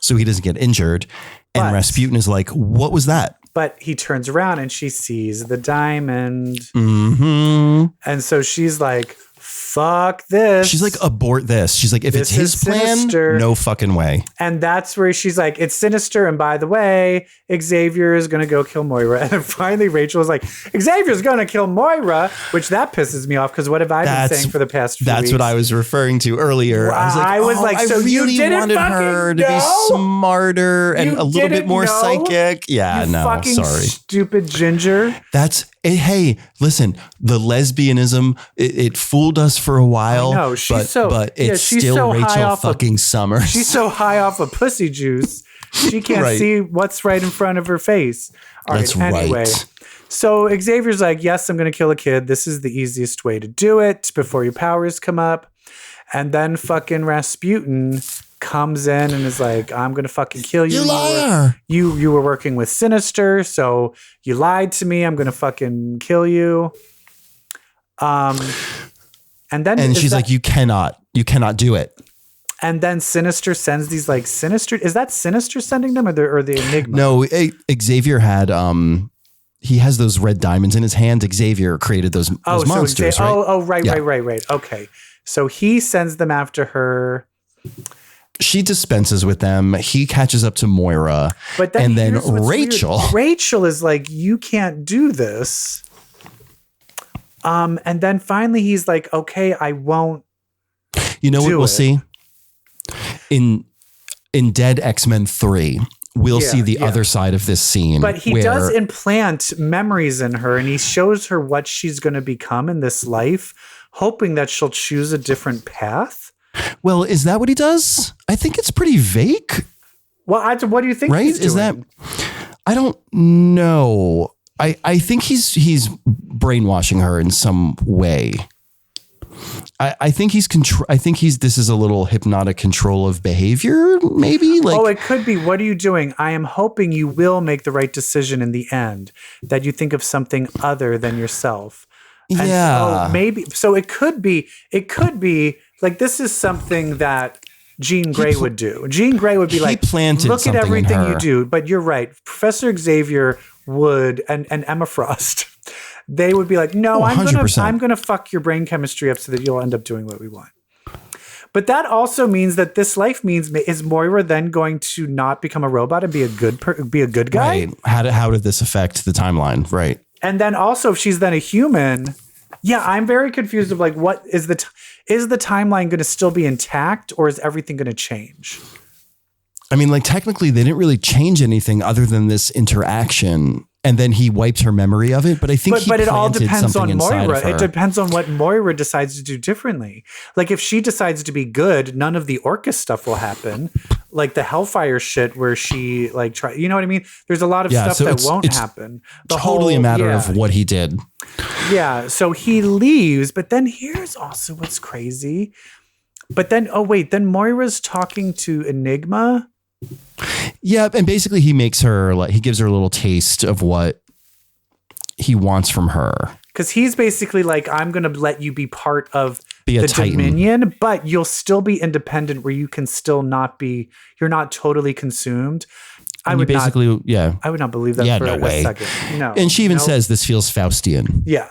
so he doesn't get injured. And Rasputin is like, "What was that?" But he turns around and she sees the diamond. Mm-hmm. And so she's like, fuck this. She's like, abort this. She's like, if This it's his is plan, sinister. no fucking way. And that's where she's like, it's sinister. And by the way, Xavier is going to go kill Moira. And then finally, Rachel is like, Xavier's going to kill Moira, which that pisses me off because what have I been saying for the past few weeks? That's what I was referring to earlier. I was like, so I you really didn't wanted her to be smarter and a little bit more psychic. Yeah, you no, fucking sorry. Stupid ginger. Hey, listen, the lesbianism, it fooled us for a while. I know, but it's still Rachel fucking Summers. She's so high off of pussy juice, she can't see what's right in front of her face. Anyway. So Xavier's like, yes, I'm going to kill a kid. This is the easiest way to do it before your powers come up. And then fucking Rasputin comes in and is like, I'm going to fucking kill you. You liar. You were working with Sinister, so you lied to me. I'm going to fucking kill you. And she's like, you cannot do it. And then Sinister sends these like Sinister. Is that Sinister sending them or the Enigma? No, Xavier had, he has those red diamonds in his hand. Xavier created those monsters, right? Right. Okay. So he sends them after her. She dispenses with them. He catches up to Moira. But then Rachel. Weird. Rachel is like, you can't do this. And then finally he's like, okay, I won't. You know what we'll see? In Dead X-Men 3, we'll see the other side of this scene. But he does implant memories in her and he shows her what she's going to become in this life, hoping that she'll choose a different path. Well, is that what he does? I think it's pretty vague. Well, what do you think he's doing? Is that? I don't know. I think he's brainwashing her in some way. I think this is a little hypnotic control of behavior, maybe. Like, it could be. What are you doing? I am hoping you will make the right decision in the end. That you think of something other than yourself. And yeah. So maybe. So it could be. It could be like this is something that Jean Grey would do. Jean Grey would be like, look at everything you do. But you're right. Professor Xavier would, and Emma Frost, they would be like, no, I'm gonna fuck your brain chemistry up so that you'll end up doing what we want. But that also means that this life is Moira then going to not become a robot and be a good guy? Right. How did this affect the timeline? Right. And then also if she's then a human, I'm very confused of like, what is the timeline going to still be intact or is everything going to change? I mean, like technically they didn't really change anything other than this interaction. And then he wipes her memory of it. But I think but it all depends on Moira. It depends on what Moira decides to do differently. Like if she decides to be good, none of the Orcus stuff will happen. Like the Hellfire shit where she like you know what I mean? There's a lot of stuff that won't happen. Totally a matter of what he did. Yeah. So he leaves, but then here's also what's crazy. But then, then Moira's talking to Enigma. Yeah, and basically he gives her a little taste of what he wants from her. Because he's basically like, I'm going to let you be part of the Titan. Dominion, but you'll still be independent where you can still you're not totally consumed. I would not believe that for a second. No. And she even says this feels Faustian. Yeah.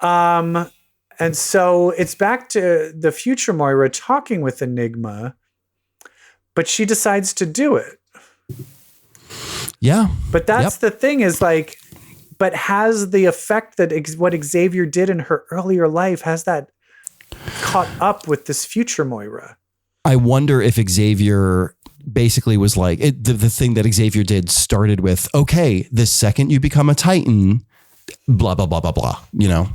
And so it's back to the future Moira talking with Enigma. But she decides to do it. Yeah. But that's the thing is like, but has the effect that what Xavier did in her earlier life, has that caught up with this future Moira? I wonder if Xavier basically was like, the thing that Xavier did started with, okay, the second you become a Titan, blah, blah, blah, blah, blah, you know?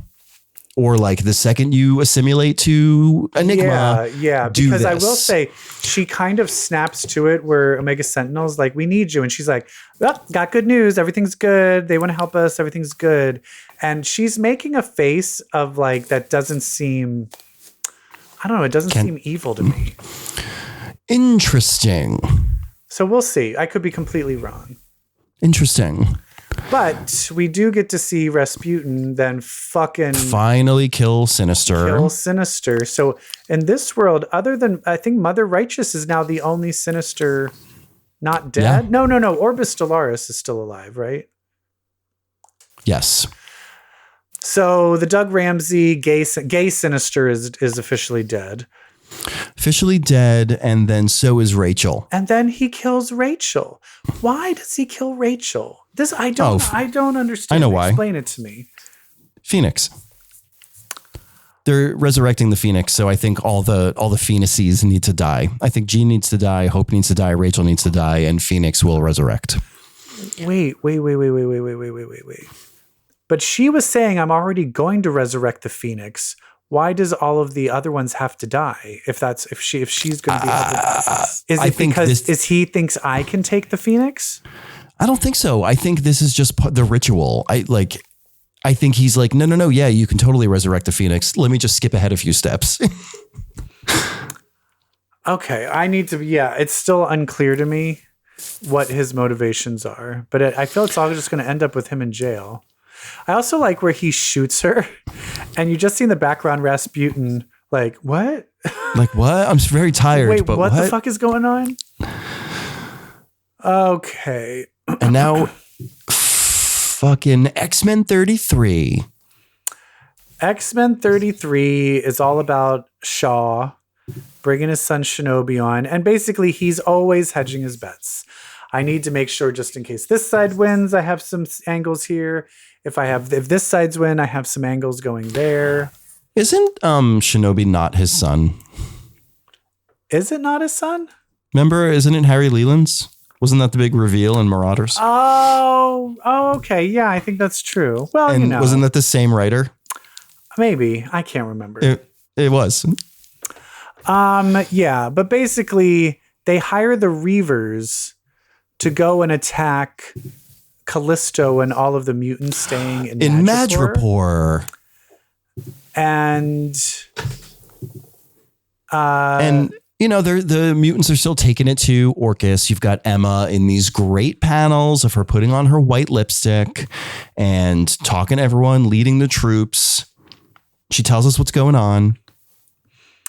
Or like the second you assimilate to Enigma. Yeah. Because I will say she kind of snaps to it where Omega Sentinel's like, we need you. And she's like, well, got good news. Everything's good. They want to help us. Everything's good. And she's making a face of like, that doesn't seem, I don't know. It doesn't seem evil to me. Interesting. So we'll see. I could be completely wrong. Interesting. But we do get to see Rasputin then finally kill Sinister. So in this world, other than I think Mother Righteous is now the only Sinister not dead. Yeah. No. Orbis Stellaris is still alive, right? Yes. So the Doug Ramsey gay Sinister is officially dead. Officially dead, and then so is Rachel. And then he kills Rachel. Why does he kill Rachel? I don't understand. I know why. Explain it to me. Phoenix. They're resurrecting the Phoenix, so I think all the Phoenices need to die. I think Jean needs to die, Hope needs to die, Rachel needs to die, and Phoenix will resurrect. Wait. But she was saying, I'm already going to resurrect the Phoenix. Why does all of the other ones have to die? If she's going to be, is it because he thinks I can take the Phoenix? I don't think so. I think this is just the ritual. I think he's like, no. Yeah, you can totally resurrect the Phoenix. Let me just skip ahead a few steps. Okay, it's still unclear to me what his motivations are, but I feel it's all just going to end up with him in jail. I also like where he shoots her and you just see in the background Rasputin, like, what? Like, what? I'm very tired. Wait, but what the fuck is going on? Okay. And now fucking X-Men 33. X-Men 33 is all about Shaw bringing his son Shinobi on. And basically, he's always hedging his bets. I need to make sure, just in case this side wins, I have some angles here. If this side's win, I have some angles going there. Isn't Shinobi not his son? Is it not his son? Remember, isn't it Harry Leland's? Wasn't that the big reveal in Marauders? Oh, okay. Yeah, I think that's true. Well, and wasn't that the same writer? Maybe. I can't remember. It was. Yeah, but basically they hire the Reavers to go and attack Callisto and all of the mutants staying in Madripoor. And the mutants are still taking it to Orcus. You've got Emma in these great panels of her putting on her white lipstick and talking to everyone, leading the troops. She tells us what's going on.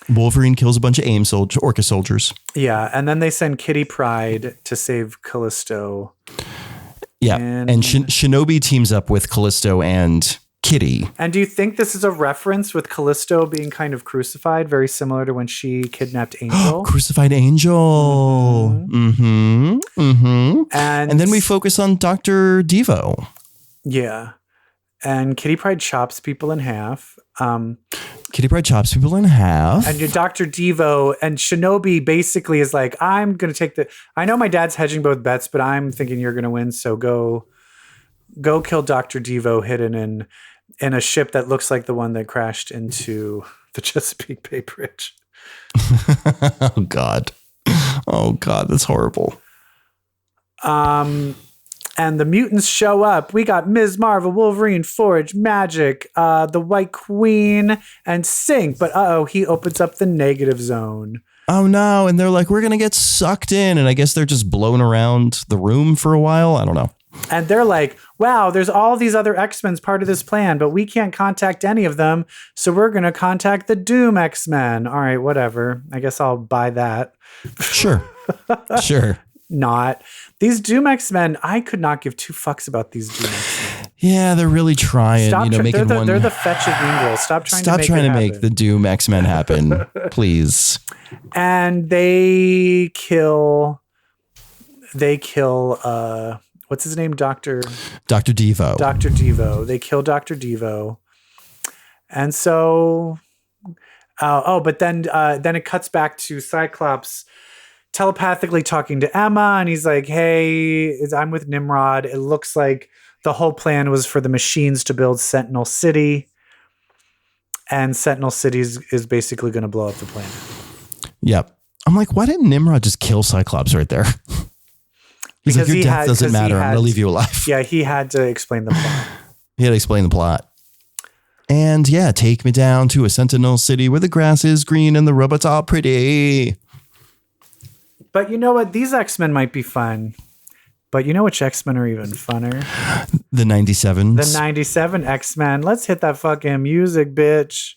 Wolverine kills a bunch of Orcus soldiers. Yeah, and then they send Kitty Pryde to save Callisto. Yeah, and Shinobi teams up with Callisto and Kitty. And do you think this is a reference with Callisto being kind of crucified, very similar to when she kidnapped Angel? Crucified Angel. Mm-hmm. Mm-hmm. And then we focus on Dr. Devo. Yeah. And Kitty Pryde chops people in half. Kitty Pryde chops people in half. And your Dr. Devo and Shinobi basically is like, I'm going to take I know my dad's hedging both bets, but I'm thinking you're going to win. So go kill Dr. Devo hidden in a ship that looks like the one that crashed into the Chesapeake Bay Bridge. Oh, God. That's horrible. And the mutants show up. We got Ms. Marvel, Wolverine, Forge, Magic, the White Queen, and Sync. But he opens up the negative zone. Oh no. And they're like, we're going to get sucked in. And I guess they're just blown around the room for a while. I don't know. And they're like, wow, there's all these other X-Men part of this plan, but we can't contact any of them. So we're going to contact the Doom X-Men. All right, whatever. I guess I'll buy that. Sure. Not. These Doom X-Men, I could not give two fucks about these Doom X-Men. Yeah, they're really trying. They're the fetch of Mean Girls. Stop trying to make the Doom X-Men happen, please. And they kill what's his name? Dr. Devo. Dr. Devo. They kill Dr. Devo. And so but then it cuts back to Cyclops telepathically talking to Emma, and he's like, hey, I'm with Nimrod. It looks like the whole plan was for the machines to build Sentinel City, and Sentinel City is basically going to blow up the planet. Yep. I'm like, why didn't Nimrod just kill Cyclops right there? He's like, your death doesn't matter. I'm going to leave you alive. Yeah, he had to explain the plot. And yeah, take me down to a Sentinel City where the grass is green and the robots are pretty. But you know what? These X-Men might be fun. But you know which X-Men are even funner? The 97s. The 97 X-Men. Let's hit that fucking music, bitch.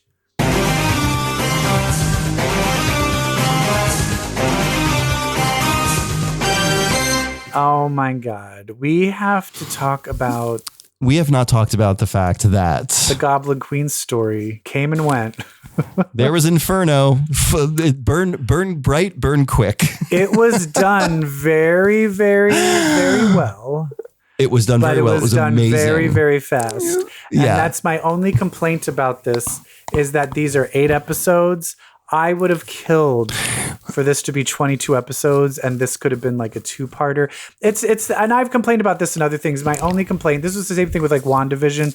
Oh my God. We have to talk about we have not talked about the fact that The Goblin Queen story came and went. there was Inferno. Burn bright, burn quick. It was done very, very, very well. It was done very well. It was done amazing. very, very fast. Yeah. And that's my only complaint about this is that these are 8 episodes. I would have killed for this to be 22 episodes, and this could have been like a 2-parter. It's and I've complained about this and other things. My only complaint, this was the same thing with like WandaVision.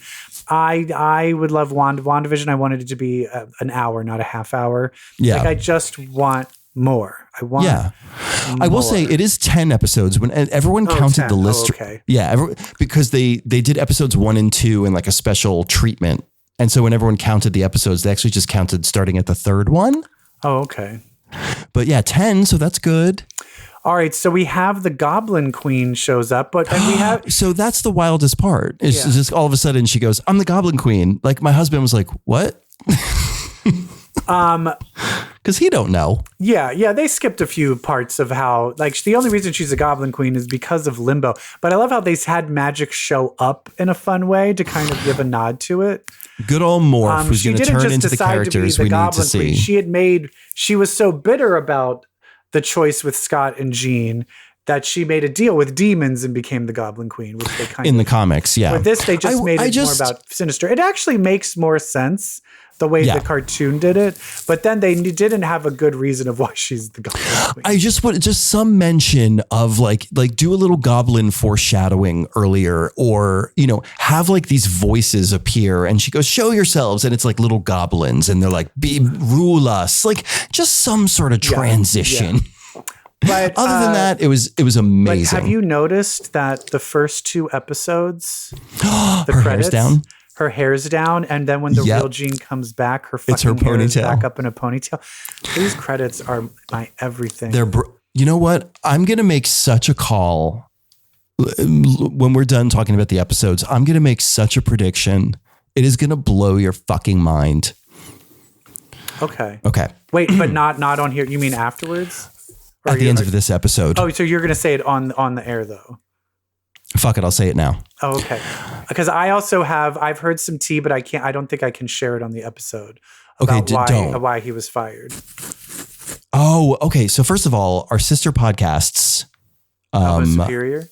I would love WandaVision. I wanted it to be an hour, not a half hour. Yeah. Like I just want more. I want more. I will say it is 10 episodes when everyone counted 10. the list. Oh, okay. Yeah. Because they did episodes 1 and 2 in like a special treatment. And so when everyone counted the episodes, they actually just counted starting at the 3rd one. Oh, okay. But yeah, 10. So that's good. All right. So we have the Goblin Queen shows up, and we have. So that's the wildest part. It's Yeah. just all of a sudden she goes, I'm the Goblin Queen. Like my husband was like, what? Because he don't know. Yeah, they skipped a few parts of how, like, the only reason she's a Goblin Queen is because of Limbo. But I love how they had magic show up in a fun way to kind of give a nod to it. Good old Morph, who's going to turn into the characters we need to see. She was so bitter about the choice with Scott and Jean that she made a deal with demons and became the Goblin Queen, which they kind in of, the comics, yeah. With this, they just made it more about Sinister. It actually makes more sense the way the cartoon did it, but then they didn't have a good reason of why she's the Goblin Queen. I just want just some mention of like do a little goblin foreshadowing earlier, or have like these voices appear and she goes, show yourselves, and it's like little goblins and they're like, rule us, like just some sort of transition. Yeah. But other than that, it was amazing. But have you noticed that the first 2 episodes, her hair's down? Her hair's down, and then when the real Jean comes back, her fucking hair is back up in a ponytail. These credits are my everything. You know what? I'm going to make such a call when we're done talking about the episodes. I'm going to make such a prediction. It is going to blow your fucking mind. Okay. Wait, but not on here. You mean afterwards? At the end of this episode. Oh, so you're going to say it on the air though? Fuck it, I'll say it now. Oh, okay. Because I've heard some tea, but I don't think I can share it on the episode. About why he was fired. Oh, okay. So first of all, our sister podcasts, Superior,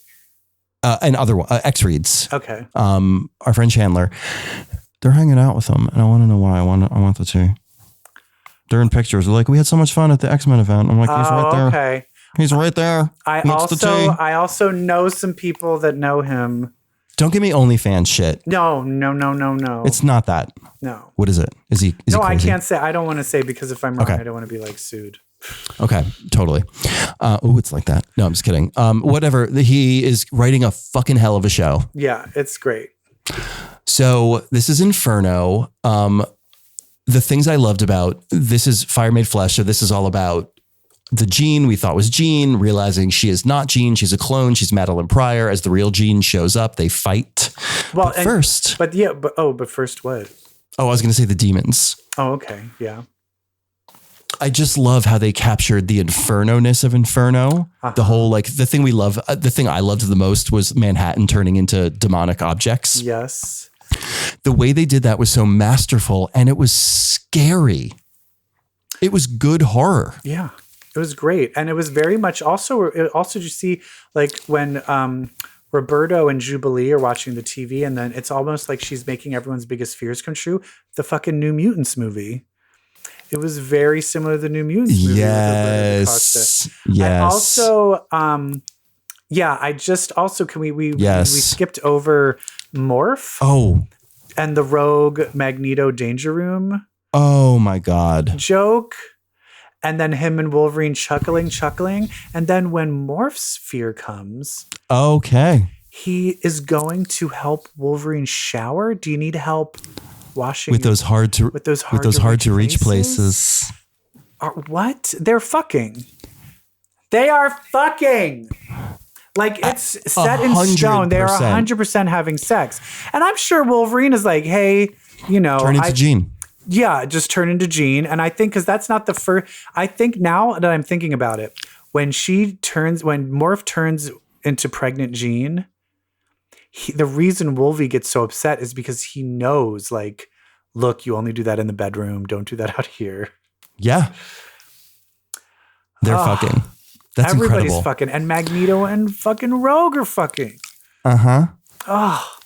and other X Reads. Okay. Our friend Chandler, they're hanging out with them, and I want to know why. I want the tea. They're in pictures. They're like, we had so much fun at the X-Men event. I'm like, he's right there. Okay. He's right there. I also know some people that know him. Don't give me OnlyFans shit. No. It's not that. No. What is it? Is he No, crazy? I can't say. I don't want to say because if I'm wrong, I don't want to be like sued. Okay, totally. It's like that. No, I'm just kidding. Whatever. He is writing a fucking hell of a show. Yeah, it's great. So this is Inferno. The things I loved about this is Fire Made Flesh. So this is all about the Jean we thought was Jean, realizing she is not Jean. She's a clone. She's Madeline Pryor. As the real Jean shows up, they fight. Well, but first what? Oh, I was going to say the demons. Oh, okay. Yeah. I just love how they captured the inferno-ness of Inferno. Uh-huh. The whole, like, the thing I loved the most was Manhattan turning into demonic objects. Yes. The way they did that was so masterful, and it was scary. It was good horror. Yeah, it was great. And it was very much also you see, like, when Roberto and Jubilee are watching the TV, and then it's almost like she's making everyone's biggest fears come true. The fucking New Mutants movie. It was very similar to the New Mutants movie. Yes. Yes. And also, we skipped over Morph. Oh. And the Rogue Magneto Danger Room. Oh my God. Joke. And then him and Wolverine chuckling. And then when Morph's fear comes. Okay. He is going to help Wolverine shower. Do you need help washing with those hard to reach places? What? They're fucking. They are fucking. Like, it's set in stone. They are 100% having sex. And I'm sure Wolverine is like, hey, turn into Jean. Yeah, just turn into Jean. And I think, because that's not the first, I think now that I'm thinking about it, when Morph turns into pregnant Jean, the reason Wolvie gets so upset is because he knows, like, look, you only do that in the bedroom. Don't do that out here. Yeah. They're fucking. That's everybody's incredible. fucking. And Magneto and fucking Rogue are fucking. Uh-huh. Oh.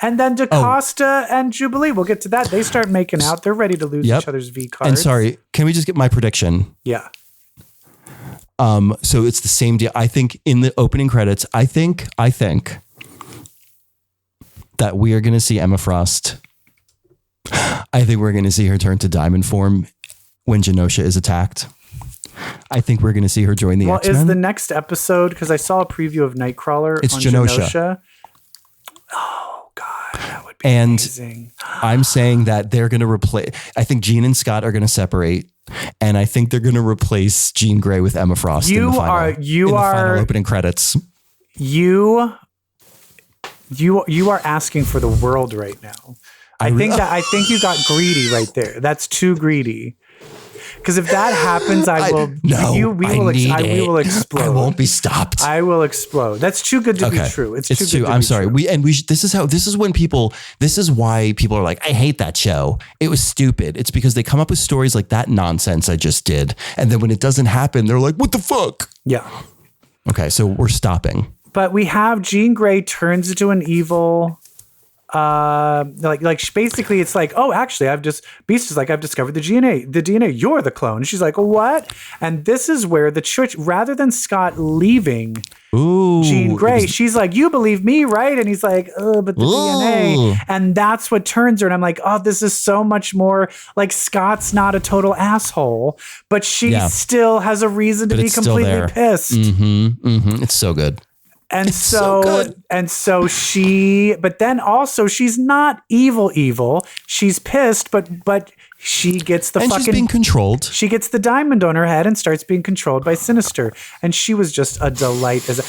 And then DaCosta and Jubilee, we'll get to that. They start making out. They're ready to lose each other's V cards. And sorry, can we just get my prediction? Yeah. So it's the same deal. I think in the opening credits, I think that we are going to see Emma Frost. I think we're going to see her turn to diamond form when Genosha is attacked. I think we're going to see her join the X-Men. Is the next episode, because I saw a preview of Nightcrawler it's on Genosha. Oh, God, that would be and amazing. I'm saying that they're going to replace, I think Jean and Scott are going to separate, and I think they're going to replace Jean Grey with Emma Frost in the final opening credits. You are asking for the world right now. I think you got greedy right there. That's too greedy. Because if that happens, we will explode. I won't be stopped. I will explode. That's too good to be true. It's too good to I'm be sorry. true. This is why people are like, I hate that show. It was stupid. It's because they come up with stories like that nonsense I just did. And then when it doesn't happen, they're like, what the fuck? Yeah. Okay. So we're stopping. But we have Jean Grey turns into an evil, basically it's like, oh, actually Beast is like, I've discovered the DNA, you're the clone. She's like, what? And this is where the church, rather than Scott leaving Jean Grey, she's like, you believe me, right? And he's like, oh, but the DNA. And that's what turns her. And I'm like, oh, this is so much more like Scott's not a total asshole, but she still has a reason to be completely pissed. It's so good. But then also she's not evil. She's pissed, but she gets she's being controlled. She gets the diamond on her head and starts being controlled by Sinister. And she was just a delight what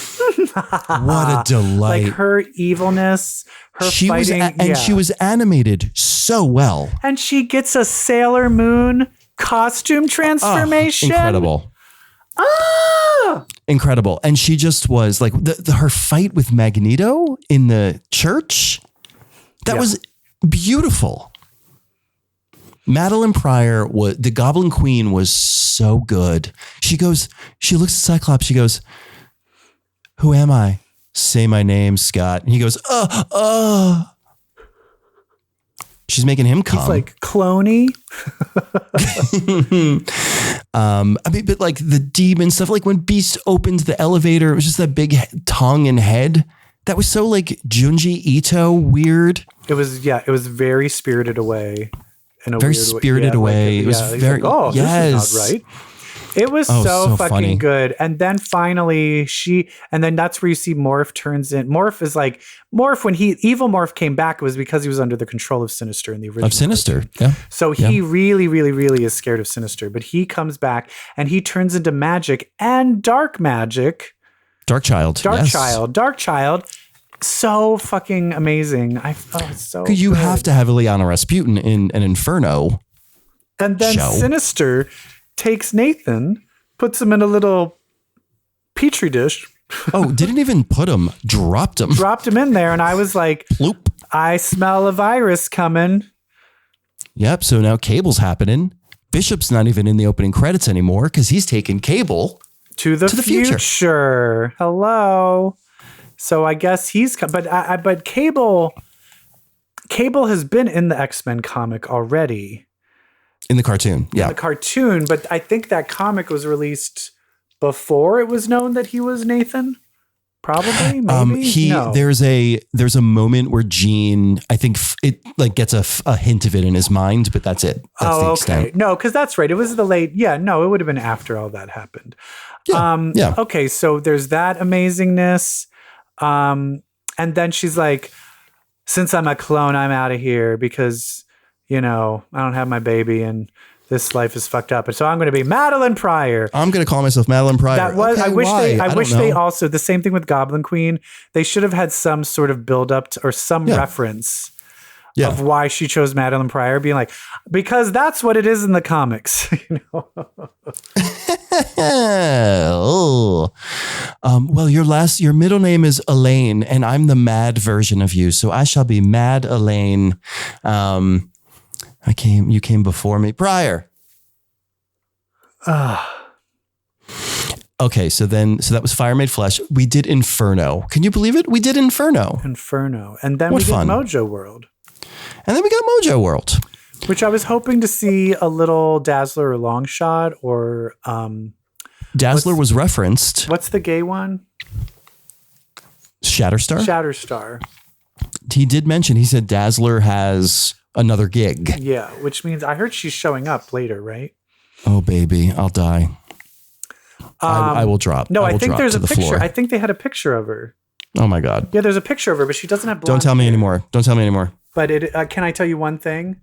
a delight. Like her evilness, her fighting. She was animated so well. And she gets a Sailor Moon costume transformation. Incredible. Incredible. And she just was like her fight with Magneto in the church. That was beautiful. Madeline Pryor the Goblin Queen was so good. She looks at Cyclops. She goes, who am I? Say my name, Scott. And he goes, She's making him come. He's like, cloney. But like the demon stuff, like when Beast opened the elevator, it was just that big tongue and head. That was so like Junji Ito weird. It was very Spirited Away. In a very weird Spirited Away. It was very, like, this is not right. It was so fucking funny. Good. And then finally then that's where you see Morph turns in. Morph is like, when Evil Morph came back, it was because he was under the control of Sinister in the original. Of Sinister, cartoon. Yeah. So he really, really, really is scared of Sinister, but he comes back and he turns into magic and dark magic. Dark Child. Dark Child. So fucking amazing. It's so good. You have to have Ileana Rasputin in an Inferno. And then show. Sinister takes Nathan, puts him in a little petri dish. Didn't even put him, dropped him. Dropped him in there, and I was like, Ploop. I smell a virus coming. Yep, so now Cable's happening. Bishop's not even in the opening credits anymore because he's taken Cable to the future. Hello. So I guess he's... But Cable has been in the X-Men comic already. In the cartoon, yeah. In the cartoon, but I think that comic was released before it was known that he was Nathan. Probably, maybe. No. There's a moment where Jean, I think it like gets a hint of it in his mind, but that's it. That's the extent. Okay. No, because that's right. It was the late. Yeah, no, it would have been after all that happened. Yeah. Okay, so there's that amazingness, and then she's like, "Since I'm a clone, I'm out of here because." I don't have my baby and this life is fucked up. And so I'm going to be Madeline Pryor. I'm going to call myself Madeline Pryor. I wish they also, the same thing with Goblin Queen, they should have had some sort of build up or some reference of why she chose Madeline Pryor, being like, because that's what it is in the comics. Well, your middle name is Elaine, and I'm the mad version of you, so I shall be Mad Elaine. You came before me, Briar. Okay, so that was Fire Made Flesh. We did Inferno. Can you believe it? We did Inferno. And then we did Mojo World. And then we got Mojo World. Which I was hoping to see a little Dazzler or Longshot or... Dazzler was referenced. What's the gay one? Shatterstar? Shatterstar. He did mention, he said Dazzler has another gig. Yeah, which means I heard she's showing up later, right? Oh, baby, I'll die. I will drop. No, I think there's a picture. Floor. I think they had a picture of her. Oh, my God. Yeah, there's a picture of her, but she doesn't have blonde Don't tell me anymore. But can I tell you one thing?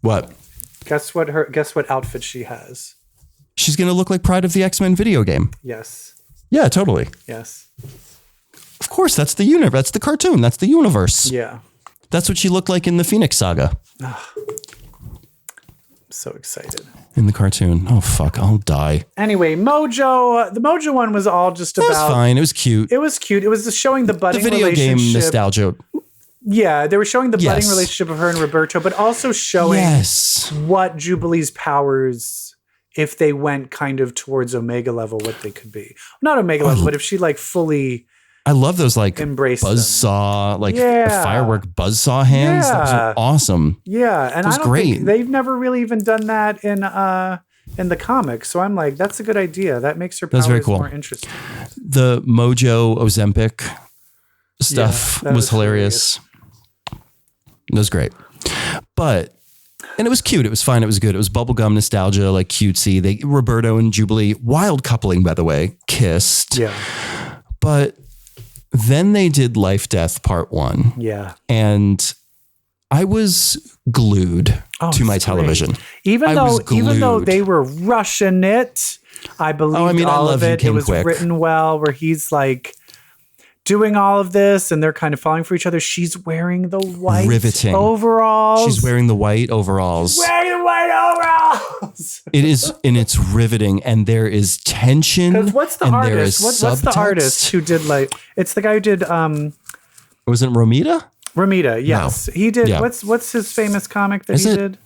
What? Guess what outfit she has? She's going to look like Pride of the X-Men video game. Yes. Yeah, totally. Yes. Of course, that's the universe. That's the cartoon. That's the universe. Yeah. That's what she looked like in the Phoenix Saga. I'm so excited. In the cartoon. Oh, fuck. I'll die. Anyway, Mojo. The Mojo one was all just about... It was fine. It was cute. It was cute. It was just showing the budding relationship. The video game nostalgia. Yeah, they were showing the budding relationship of her and Roberto, but also showing what Jubilee's powers, if they went kind of towards Omega level, what they could be. Not Omega level, but if she like fully... I love those like buzzsaw, firework buzzsaw hands. Yeah. Those are awesome. Yeah, and I don't think they've never really even done that in the comics. So I'm like, that's a good idea. That makes her powers more interesting. The Mojo Ozempic stuff was hilarious. It was great. And it was cute. It was fine. It was good. It was bubblegum nostalgia, like cutesy. Roberto and Jubilee, wild coupling, by the way, kissed. Yeah. But then they did Lifedeath Part 1. Yeah. And I was glued to my television. Even though they were rushing it, I believed all of it. It was written well, where he's like doing all of this and they're kind of falling for each other. She's wearing the white overalls. She's wearing the white overalls. It is, and it's riveting, and there is tension. Because what's the artist? What's the artist who did it's the guy who did was it Romita? Romita, yes. No. He did what's his famous comic that did?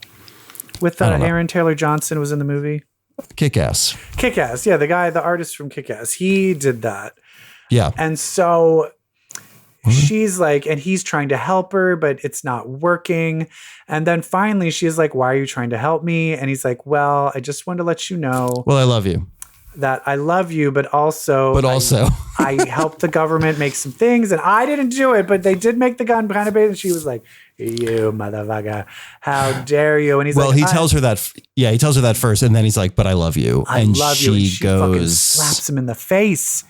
With Aaron Taylor Johnson was in the movie. Kick-Ass. Kick-Ass, yeah, the artist from Kick-Ass. He did that. Yeah. And so she's like, and he's trying to help her, but it's not working. And then finally she's like, why are you trying to help me? And he's like, well, I just wanted to let you know. Well, I love you. That I love you, but also I helped the government make some things and I didn't do it, but they did make the gun kind of bait. And she was like, you motherfucker, how dare you? And he's like, he tells her that. Yeah, he tells her that first. And then he's like, but I love you. And she goes, slaps him in the face.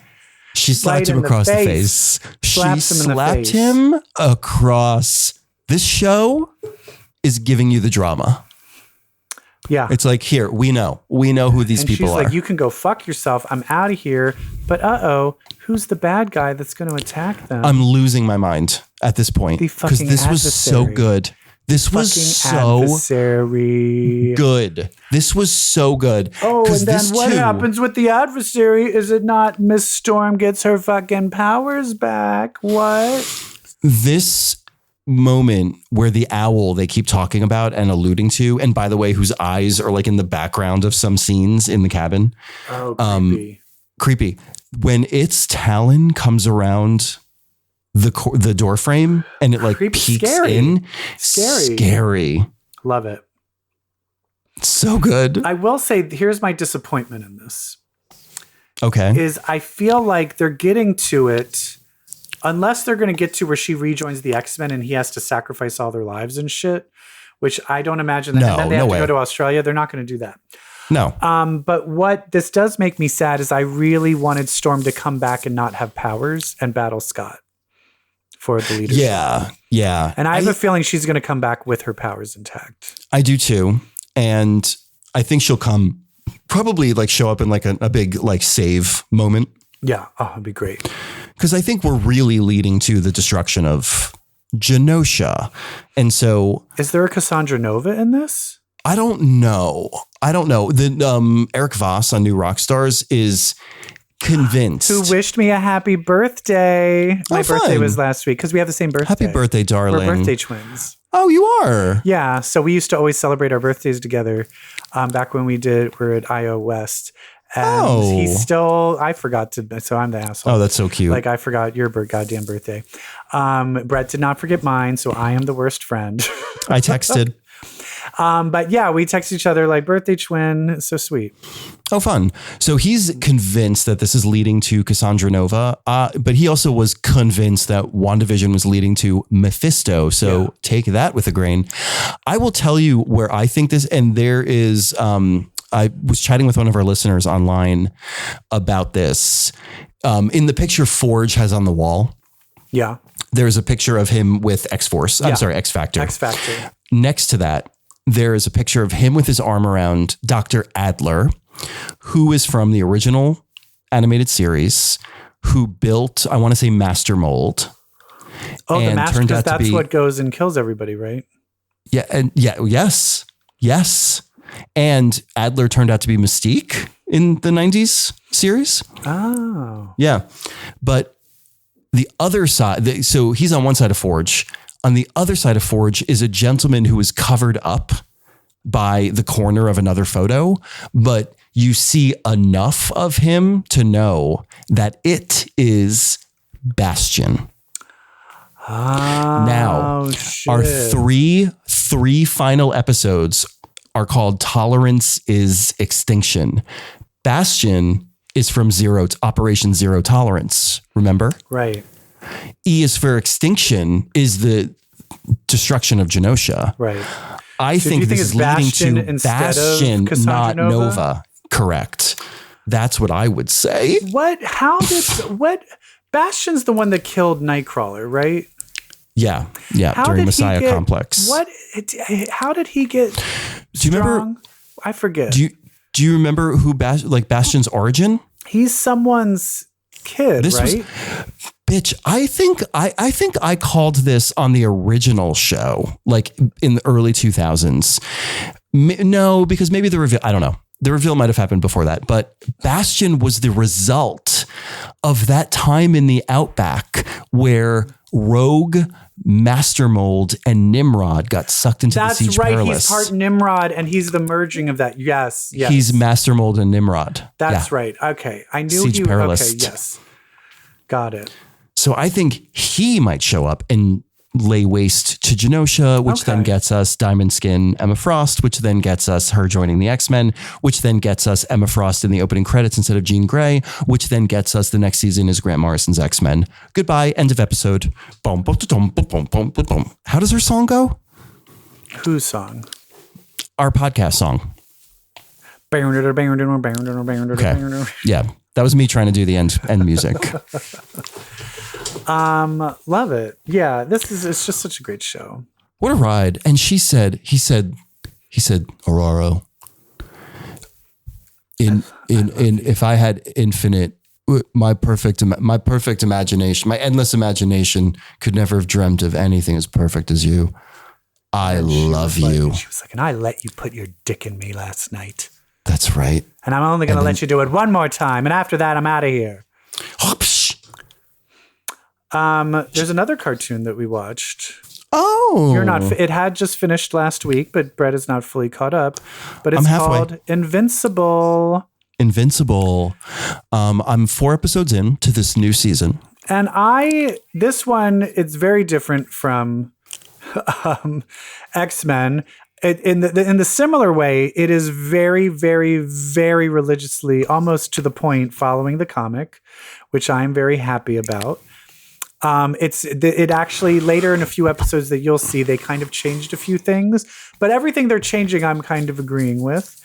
She slapped him across the face. She slapped him across. This show is giving you the drama. Yeah. It's like, here, we know who these people are. She's like, you can go fuck yourself. I'm out of here. But who's the bad guy that's going to attack them? I'm losing my mind at this point. Because this was so good. This was so good. This was so good. Oh, and then what happens with the adversary? Is it not Miss Storm gets her fucking powers back? What? This moment where the owl they keep talking about and alluding to, and by the way, whose eyes are like in the background of some scenes in the cabin. Oh, creepy. Creepy. When its talon comes around the door frame and it like peeks in. Scary. Love it. So good. I will say, here's my disappointment in this. Okay. Is I feel like they're getting to it, unless they're going to get to where she rejoins the X-Men and he has to sacrifice all their lives and shit, which I don't imagine that. No, and then they have to way. go to Australia. They're not going to do that. No. But what this does make me sad is I really wanted Storm to come back and not have powers and battle Scott for the leadership. Yeah. And I have a feeling she's going to come back with her powers intact. I do too. And I think she'll probably like show up in like a big like save moment. Yeah. Oh, it'd be great. Because I think we're really leading to the destruction of Genosha. And so... Is there a Cassandra Nova in this? I don't know. I don't know. Eric Voss on New Rockstars is convinced. Who wished me a happy birthday. My birthday was last week because we have the same birthday. Happy birthday, darling. We're birthday twins. Oh, you are? Yeah. So we used to always celebrate our birthdays together back when we're at IO West. And he's still, I forgot to, so I'm the asshole. Oh, that's so cute. Like I forgot your goddamn birthday. Brett did not forget mine, so I am the worst friend. I texted. But yeah, we text each other like birthday twin. So sweet. Oh, fun. So he's convinced that this is leading to Cassandra Nova, but he also was convinced that WandaVision was leading to Mephisto. So take that with a grain. I will tell you where I think this, and there is, I was chatting with one of our listeners online about this. In the picture Forge has on the wall. Yeah. There's a picture of him with X-Force. I'm sorry, X-Factor. X-Factor. Next to that, there is a picture of him with his arm around Dr. Adler, who is from the original animated series, who built, I want to say, Master Mold. Oh, the Master, because that's what goes and kills everybody, right? Yeah. And yes. And Adler turned out to be Mystique in the 90s series. Oh. Yeah. But the other side, so he's on one side of Forge. On the other side of Forge is a gentleman who is covered up by the corner of another photo, but you see enough of him to know that it is Bastion. Oh, now, shit. Our three final episodes are called Tolerance is Extinction. Bastion is from Operation Zero Tolerance. Remember? Right. E is for extinction, is the destruction of Genosha. Right. I think this is leading to Bastion, not Nova. Correct. That's what I would say. What Bastion's the one that killed Nightcrawler, right? Yeah. During Messiah Complex. How did he get Do you remember? I forget. Do you remember who Bastion's origin? He's someone's kid, right? Bitch, I think I called this on the original show, like in the early 2000s. No, because maybe the reveal, I don't know. The reveal might have happened before that, but Bastion was the result of that time in the Outback where Rogue, Master Mold, and Nimrod got sucked into the Siege Perilous. That's right. He's part Nimrod, and he's the merging of that. Yes. He's Master Mold and Nimrod. That's right. Okay. I knew Siege Perilous. Okay, yes. Got it. So I think he might show up and lay waste to Genosha, which then gets us Diamond Skin Emma Frost, which then gets us her joining the X-Men, which then gets us Emma Frost in the opening credits instead of Jean Grey, which then gets us the next season is Grant Morrison's X-Men. Goodbye. End of episode. Boom, boom, boom, boom, boom, boom, boom. How does her song go? Whose song? Our podcast song. Okay. Yeah. That was me trying to do the end music. Love it. Yeah, it's just such a great show. What a ride. And he said, Aurora, in if I had infinite, my perfect imagination, my endless imagination could never have dreamt of anything as perfect as you. I love you. She was like, and I let you put your dick in me last night. That's right. And I'm only going to let you do it one more time. And after that, I'm out of here. There's another cartoon that we watched. Oh. It had just finished last week, but Brett is not fully caught up. But it's called Invincible. Invincible. I'm 4 episodes in to this new season. And this one, it's very different from X-Men. In the similar way, it is very, very, very religiously, almost to the point, following the comic, which I'm very happy about. It actually later in a few episodes that you'll see, they kind of changed a few things, but everything they're changing, I'm kind of agreeing with.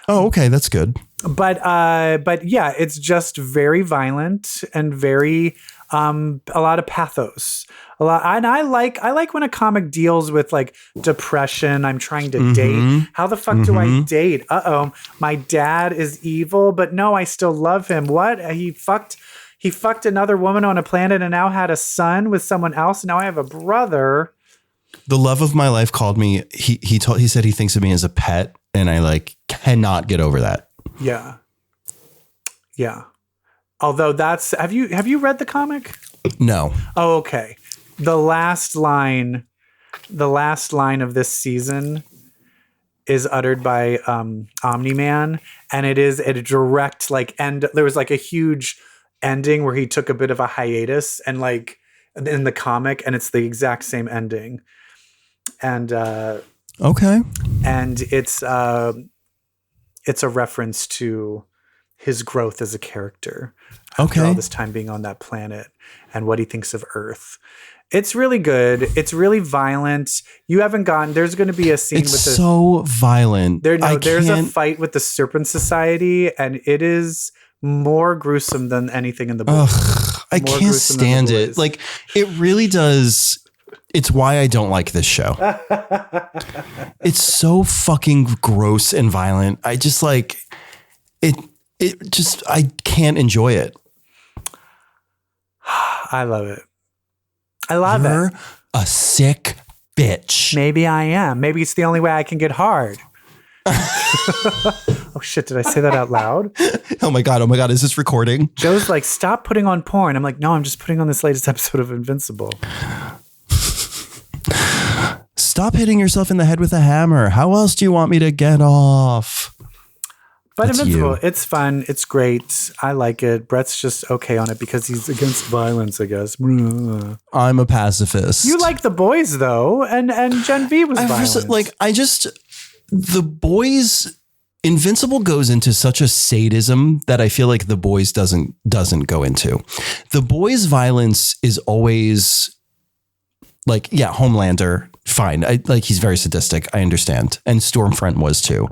Oh, okay, that's good. But yeah, it's just very violent and very a lot of pathos. And I like when a comic deals with like depression. I'm trying to date. How the fuck do I date? My dad is evil, but no, I still love him. What? He fucked another woman on a planet and now had a son with someone else. Now I have a brother. The love of my life called me. He said he thinks of me as a pet, And I like cannot get over that. Yeah. Yeah. Although have you read the comic? No. Oh, okay. The last line of this season is uttered by Omni-Man, and it is a direct like end. There was like a huge ending where he took a bit of a hiatus, and like in the comic, and it's the exact same ending. And okay, and it's a reference to his growth as a character after all this time being on that planet and what he thinks of Earth. It's really good. It's really violent. You haven't gotten. There's going to be a scene with this. So violent. There's a fight with the Serpent Society, and it is more gruesome than anything in the book. I can't stand it. Like, it really does. It's why I don't like this show. It's so fucking gross and violent. I just like it. I can't enjoy it. I love it. I love You're it. a sick bitch. Maybe I am. Maybe it's the only way I can get hard. Oh shit, did I say that out loud? Oh my God, is this recording? Joe's like, stop putting on porn. I'm like, no, I'm just putting on this latest episode of Invincible. Stop hitting yourself in the head with a hammer. How else do you want me to get off? But that's Invincible, it's fun. It's great. I like it. Brett's just okay on it because he's against violence, I guess. I'm a pacifist. You like The Boys, though, and Gen V was violent. The Boys, Invincible goes into such a sadism that I feel like The Boys doesn't go into. The Boys' violence is always like, yeah, Homelander, fine. He's very sadistic. I understand. And Stormfront was too.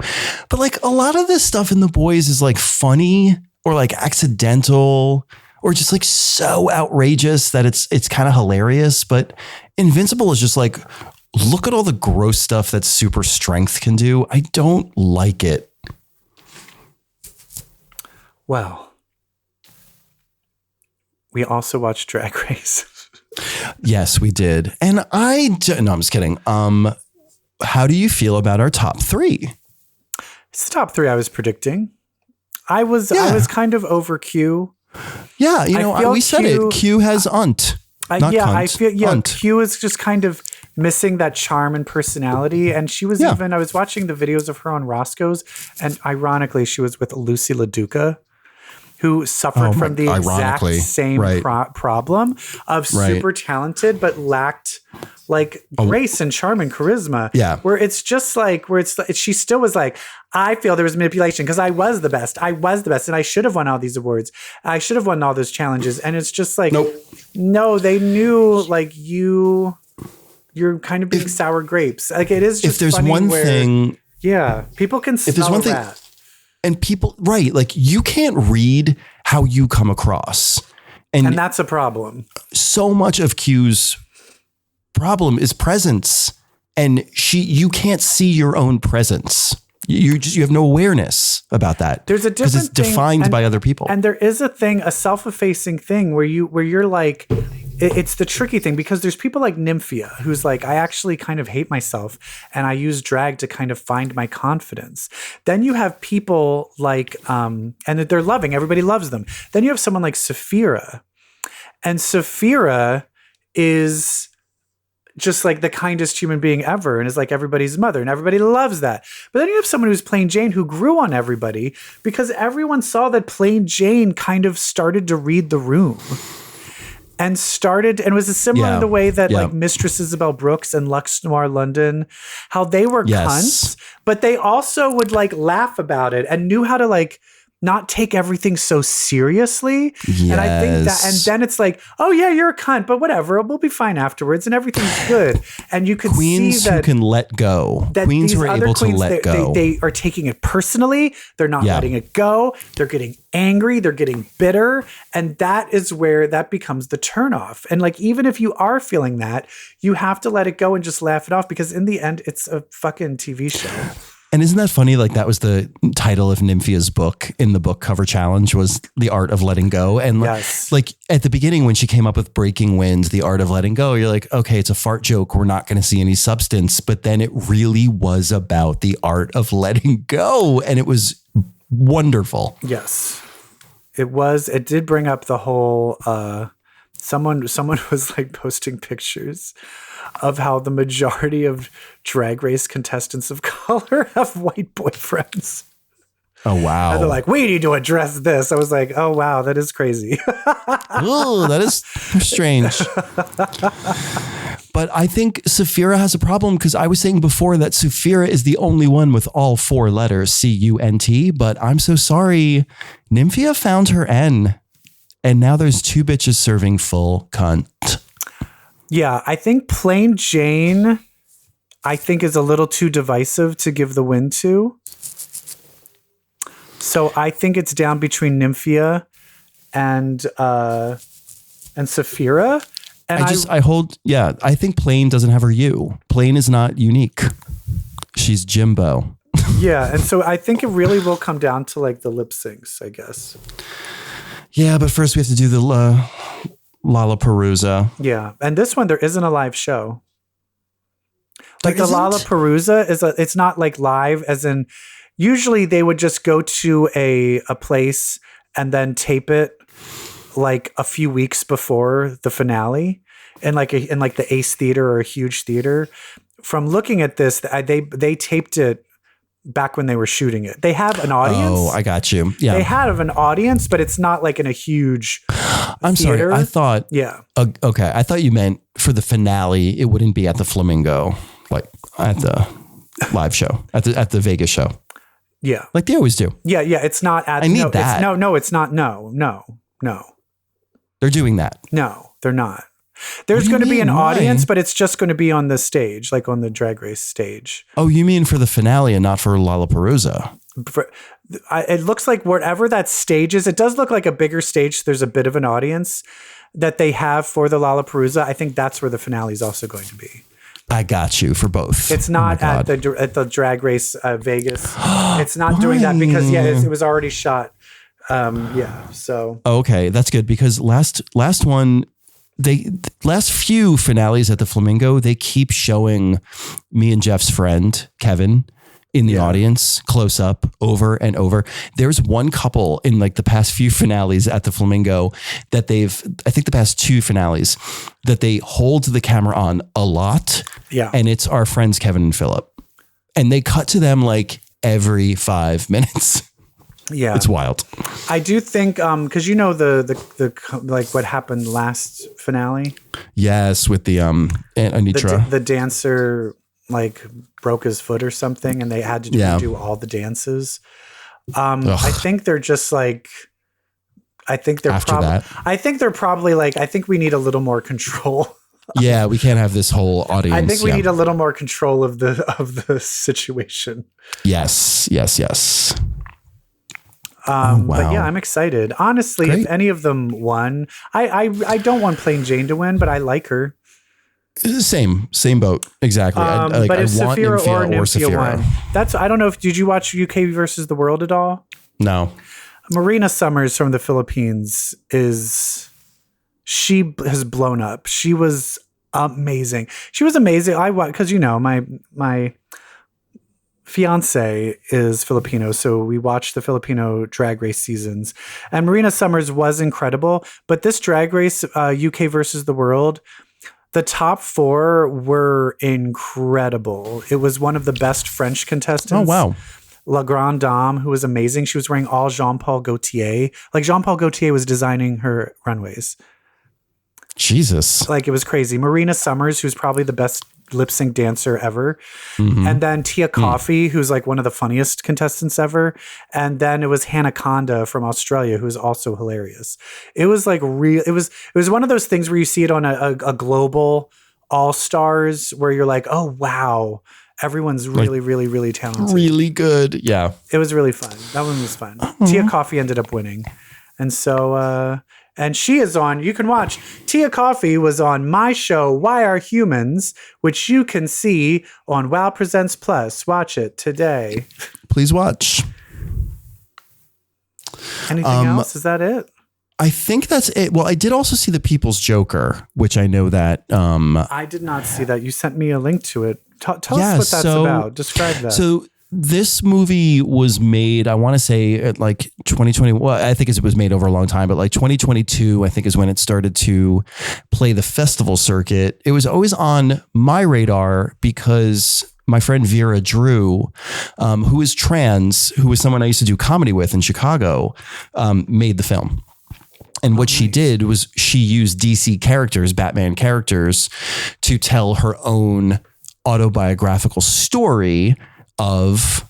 But like a lot of this stuff in The Boys is like funny or like accidental or just like so outrageous that it's kind of hilarious. But Invincible is just like, look at all the gross stuff that super strength can do. I don't like it. Well, we also watched Drag Race. Yes, we did. And no, I'm just kidding. How do you feel about our top three? It's the top three I was predicting. I was kind of over Q. Yeah, we said it. Q has unt. I feel Q is just kind of missing that charm and personality. And she was I was watching the videos of her on Roscoe's, and ironically, she was with Lucy LaDuca, who suffered from the exact same problem of super talented, but lacked like grace and charm and charisma. Yeah. Where it's just like, she still was like, I feel there was manipulation because I was the best. And I should have won all these awards. I should have won all those challenges. And it's just like, no, they knew like you're kind of being sour grapes. Like it is just if there's funny one thing. Yeah. People can smell a rat. And people, like you can't read how you come across. And that's a problem. So much of Q's problem is presence. And you can't see your own presence. You have no awareness about that. There's a different because it's defined by other people. And there is a self-effacing thing where you're like, it's the tricky thing because there's people like Nymphia who's like, I actually kind of hate myself and I use drag to kind of find my confidence. Then you have people like, and they're loving, everybody loves them. Then you have someone like Saphira, and Saphira is just like the kindest human being ever and is like everybody's mother and everybody loves that. But then you have someone who's Plain Jane who grew on everybody because everyone saw that Plain Jane kind of started to read the room and was similar in the way that like Mistress Isabel Brooks and Lux Noir London, how they were cunts, but they also would like laugh about it and knew how to like not take everything so seriously. Yes. And I think that, and then it's like, oh yeah, you're a cunt, but whatever, we'll be fine afterwards and everything's good. And you could queens see that who can let go. Queens who are able to let go. They are taking it personally. They're not letting it go. They're getting angry. They're getting bitter. And that is where that becomes the turnoff. And like, even if you are feeling that, you have to let it go and just laugh it off because in the end, it's a fucking TV show. And isn't that funny? Like that was the title of Nymphia's book in the book cover challenge was The Art of Letting Go. And Yes. like at the beginning, when she came up with Breaking Winds, The Art of Letting Go, you're like, okay, it's a fart joke. We're not going to see any substance. But then it really was about the art of letting go. And it was wonderful. Yes, it was. It did bring up the whole, someone was like posting pictures of how the majority of Drag Race contestants of color have white boyfriends. Oh, wow. And they're like, we need to address this. I was like, oh, wow, that is crazy. Oh, that is strange. But I think Saphira has a problem because I was saying before that Saphira is the only one with all 4 letters, C-U-N-T. But I'm so sorry. Nymphia found her N. And now there's 2 bitches serving full cunt. Yeah, I think Plain Jane, I think, is a little too divisive to give the win to. So I think it's down between Nymphia and Saphira. And I think Plain doesn't have her U. Plain is not unique. She's Jimbo. Yeah, and so I think it really will come down to like the lip syncs, I guess. Yeah, but first we have to do the Lollapalooza. Yeah, and this one there isn't a live show. Like There the isn't? Lollapalooza it's not like live as in usually they would just go to a place and then tape it like a few weeks before the finale in like the Ace Theater or a huge theater. From looking at this, they taped it back when they were shooting it. They have an audience. Oh, I got you. Yeah. They have an audience, but it's not like in a huge I'm theater. sorry. I thought. Yeah. Okay. I thought you meant for the finale, it wouldn't be at the Flamingo, like at the live show, at the Vegas show. Yeah. Like they always do. Yeah. Yeah. It's not at. I need no, that. It's not. No. They're doing that. No, they're not. There's What do you going to be an mean? Why? audience, but it's just going to be on the stage, like on the Drag Race stage. Oh, you mean for the finale and not for Lollapalooza? It looks like whatever that stage is, it does look like a bigger stage. So there's a bit of an audience that they have for the Lollapalooza. I think that's where the finale is also going to be. I got you for both. It's not at the Drag Race Vegas. It's not doing that because it was already shot. So Okay, that's good because last few finales at the Flamingo, they keep showing me and Jeff's friend Kevin in the audience close up over and over. There's one couple in like the past few finales at the Flamingo that I think the past 2 finales that they hold the camera on a lot. Yeah. And it's our friends Kevin and Philip. And they cut to them like every 5 minutes. yeah, It's wild. I do think because you know the like what happened last finale. Yes, with the Anitra. The dancer like broke his foot or something, and they had to do all the dances. I think they're just like. I think they're probably like. I think we need a little more control. Yeah, we can't have this whole audience. I think we need a little more control of the situation. Yes. But yeah, I'm excited. Honestly, Great. if any of them won, I don't want Plain Jane to win, but I like her. Same boat. Exactly. But if Saphira or Nymphia won, I don't know if did you watch UK versus the World at all? No. Marina Summers from the Philippines she has blown up. She was amazing. Because my fiance is Filipino, so we watched the Filipino Drag Race seasons, and Marina Summers was incredible. But this Drag Race UK versus the World, the top 4 were incredible. It was one of the best French contestants. Oh, wow. La Grande Dame, who was amazing. She was wearing all Jean-Paul Gaultier. Like Jean-Paul Gaultier was designing her runways. Jesus. Like it was crazy. Marina Summers, who's probably the best lip sync dancer ever. Mm-hmm. And then Tia Coffey, who's like one of the funniest contestants ever. And then it was Hannah Conda from Australia, who's also hilarious. It was like it was one of those things where you see it on a global all-stars where you're like, oh, wow. Everyone's really, really, really talented. Really good. Yeah. It was really fun. That one was fun. Tia Coffey ended up winning. And so, And she is on, you can watch, Tia Coffee was on my show, Why Are Humans, which you can see on Wow Presents Plus. Watch it today. Please watch. Anything else? Is that it? I think that's it. Well, I did also see The People's Joker, which I know that... I did not see that. You sent me a link to it. Tell us what that's about. Describe that. So this movie was made, I want to say at like 2020. Well, I think it was made over a long time, but like 2022, I think is when it started to play the festival circuit. It was always on my radar because my friend Vera Drew, who is trans, who was someone I used to do comedy with in Chicago, made the film. And what she did was she used DC characters, Batman characters, to tell her own autobiographical story of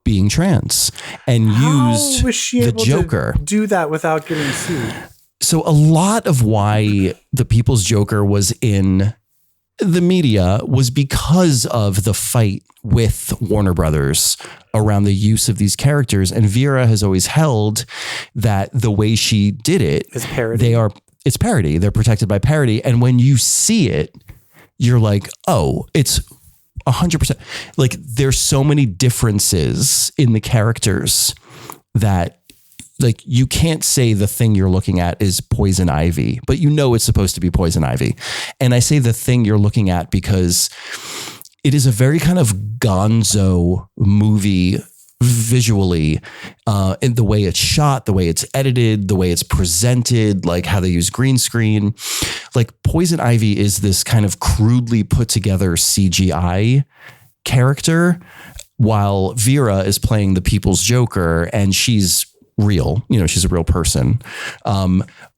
being trans, and used the Joker to do that without getting sued. So a lot of why The People's Joker was in the media was because of the fight with Warner Brothers around the use of these characters. And Vera has always held that the way she did it is parody. It's parody. They're protected by parody. And when you see it, you're like, oh, it's 100%. Like there's so many differences in the characters that like you can't say the thing you're looking at is Poison Ivy, but you know it's supposed to be Poison Ivy. And I say the thing you're looking at because it is a very kind of gonzo movie visually, in the way it's shot, the way it's edited, the way it's presented, like how they use green screen. Like Poison Ivy is this kind of crudely put together CGI character, while Vera is playing the People's Joker, and she's real, she's a real person.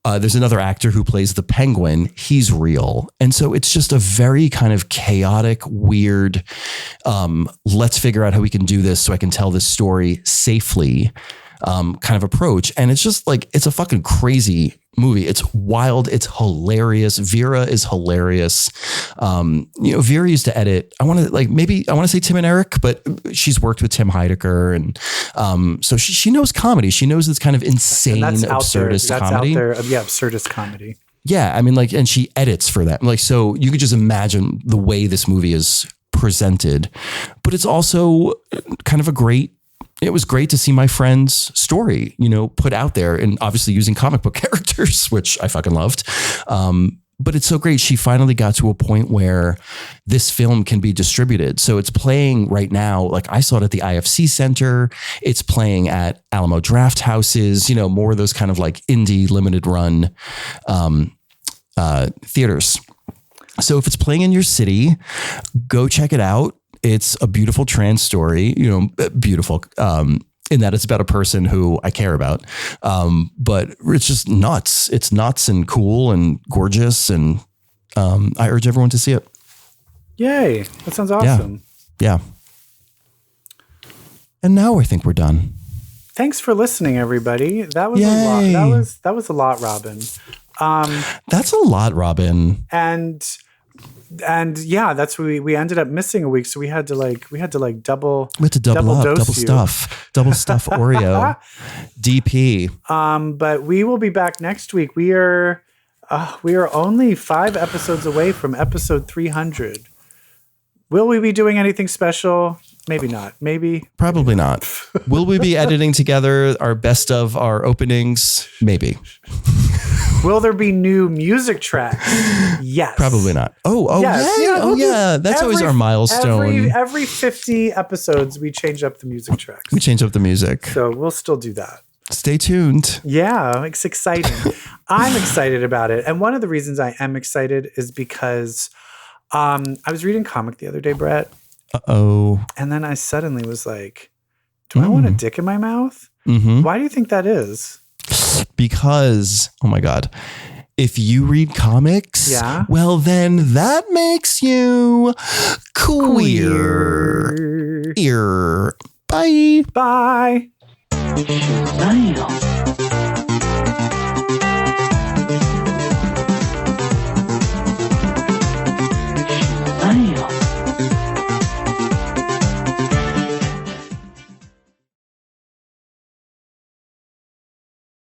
There's another actor who plays the Penguin. He's real. And so it's just a very kind of chaotic, weird, let's figure out how we can do this so I can tell this story safely, kind of approach. And it's just like, it's a fucking crazy movie. It's wild. It's hilarious. Vera is hilarious. Vera used to edit. I want to say Tim and Eric, but she's worked with Tim Heidecker, and so she knows comedy. She knows this kind of insane absurdist comedy. Absurdist comedy. Yeah, I mean, like, and she edits for that. Like, so you could just imagine the way this movie is presented, but it's also kind of it was great to see my friend's story, put out there, and obviously using comic book characters, which I fucking loved. But it's so great. She finally got to a point where this film can be distributed. So it's playing right now. Like I saw it at the IFC Center. It's playing at Alamo Draft Houses, more of those kind of like indie limited run theaters. So if it's playing in your city, go check it out. It's a beautiful trans story, beautiful, in that it's about a person who I care about. But it's just nuts. It's nuts and cool and gorgeous. And I urge everyone to see it. Yay. That sounds awesome. Yeah. And now I think we're done. Thanks for listening, everybody. That was a lot. That was a lot, Robin. That's a lot, Robin. And yeah, that's what we ended up missing a week, so we had to double stuff Oreo DP. But we will be back next week. We are only 5 episodes away from episode 300. Will we be doing anything special? Maybe not. Probably not. Will we be editing together our best of our openings? Maybe. Will there be new music tracks? Yes. Probably not. Yes. Yeah. That's always our milestone. Every 50 episodes, we change up the music tracks. We change up the music. So we'll still do that. Stay tuned. Yeah, it's exciting. I'm excited about it. And one of the reasons I am excited is because I was reading a comic the other day, Brett. Uh-oh. And then I suddenly was like, do I want a dick in my mouth? Mm-hmm. Why do you think that is? Because, oh my God, if you read comics, well, then that makes you queer. Bye. Bye. Bye.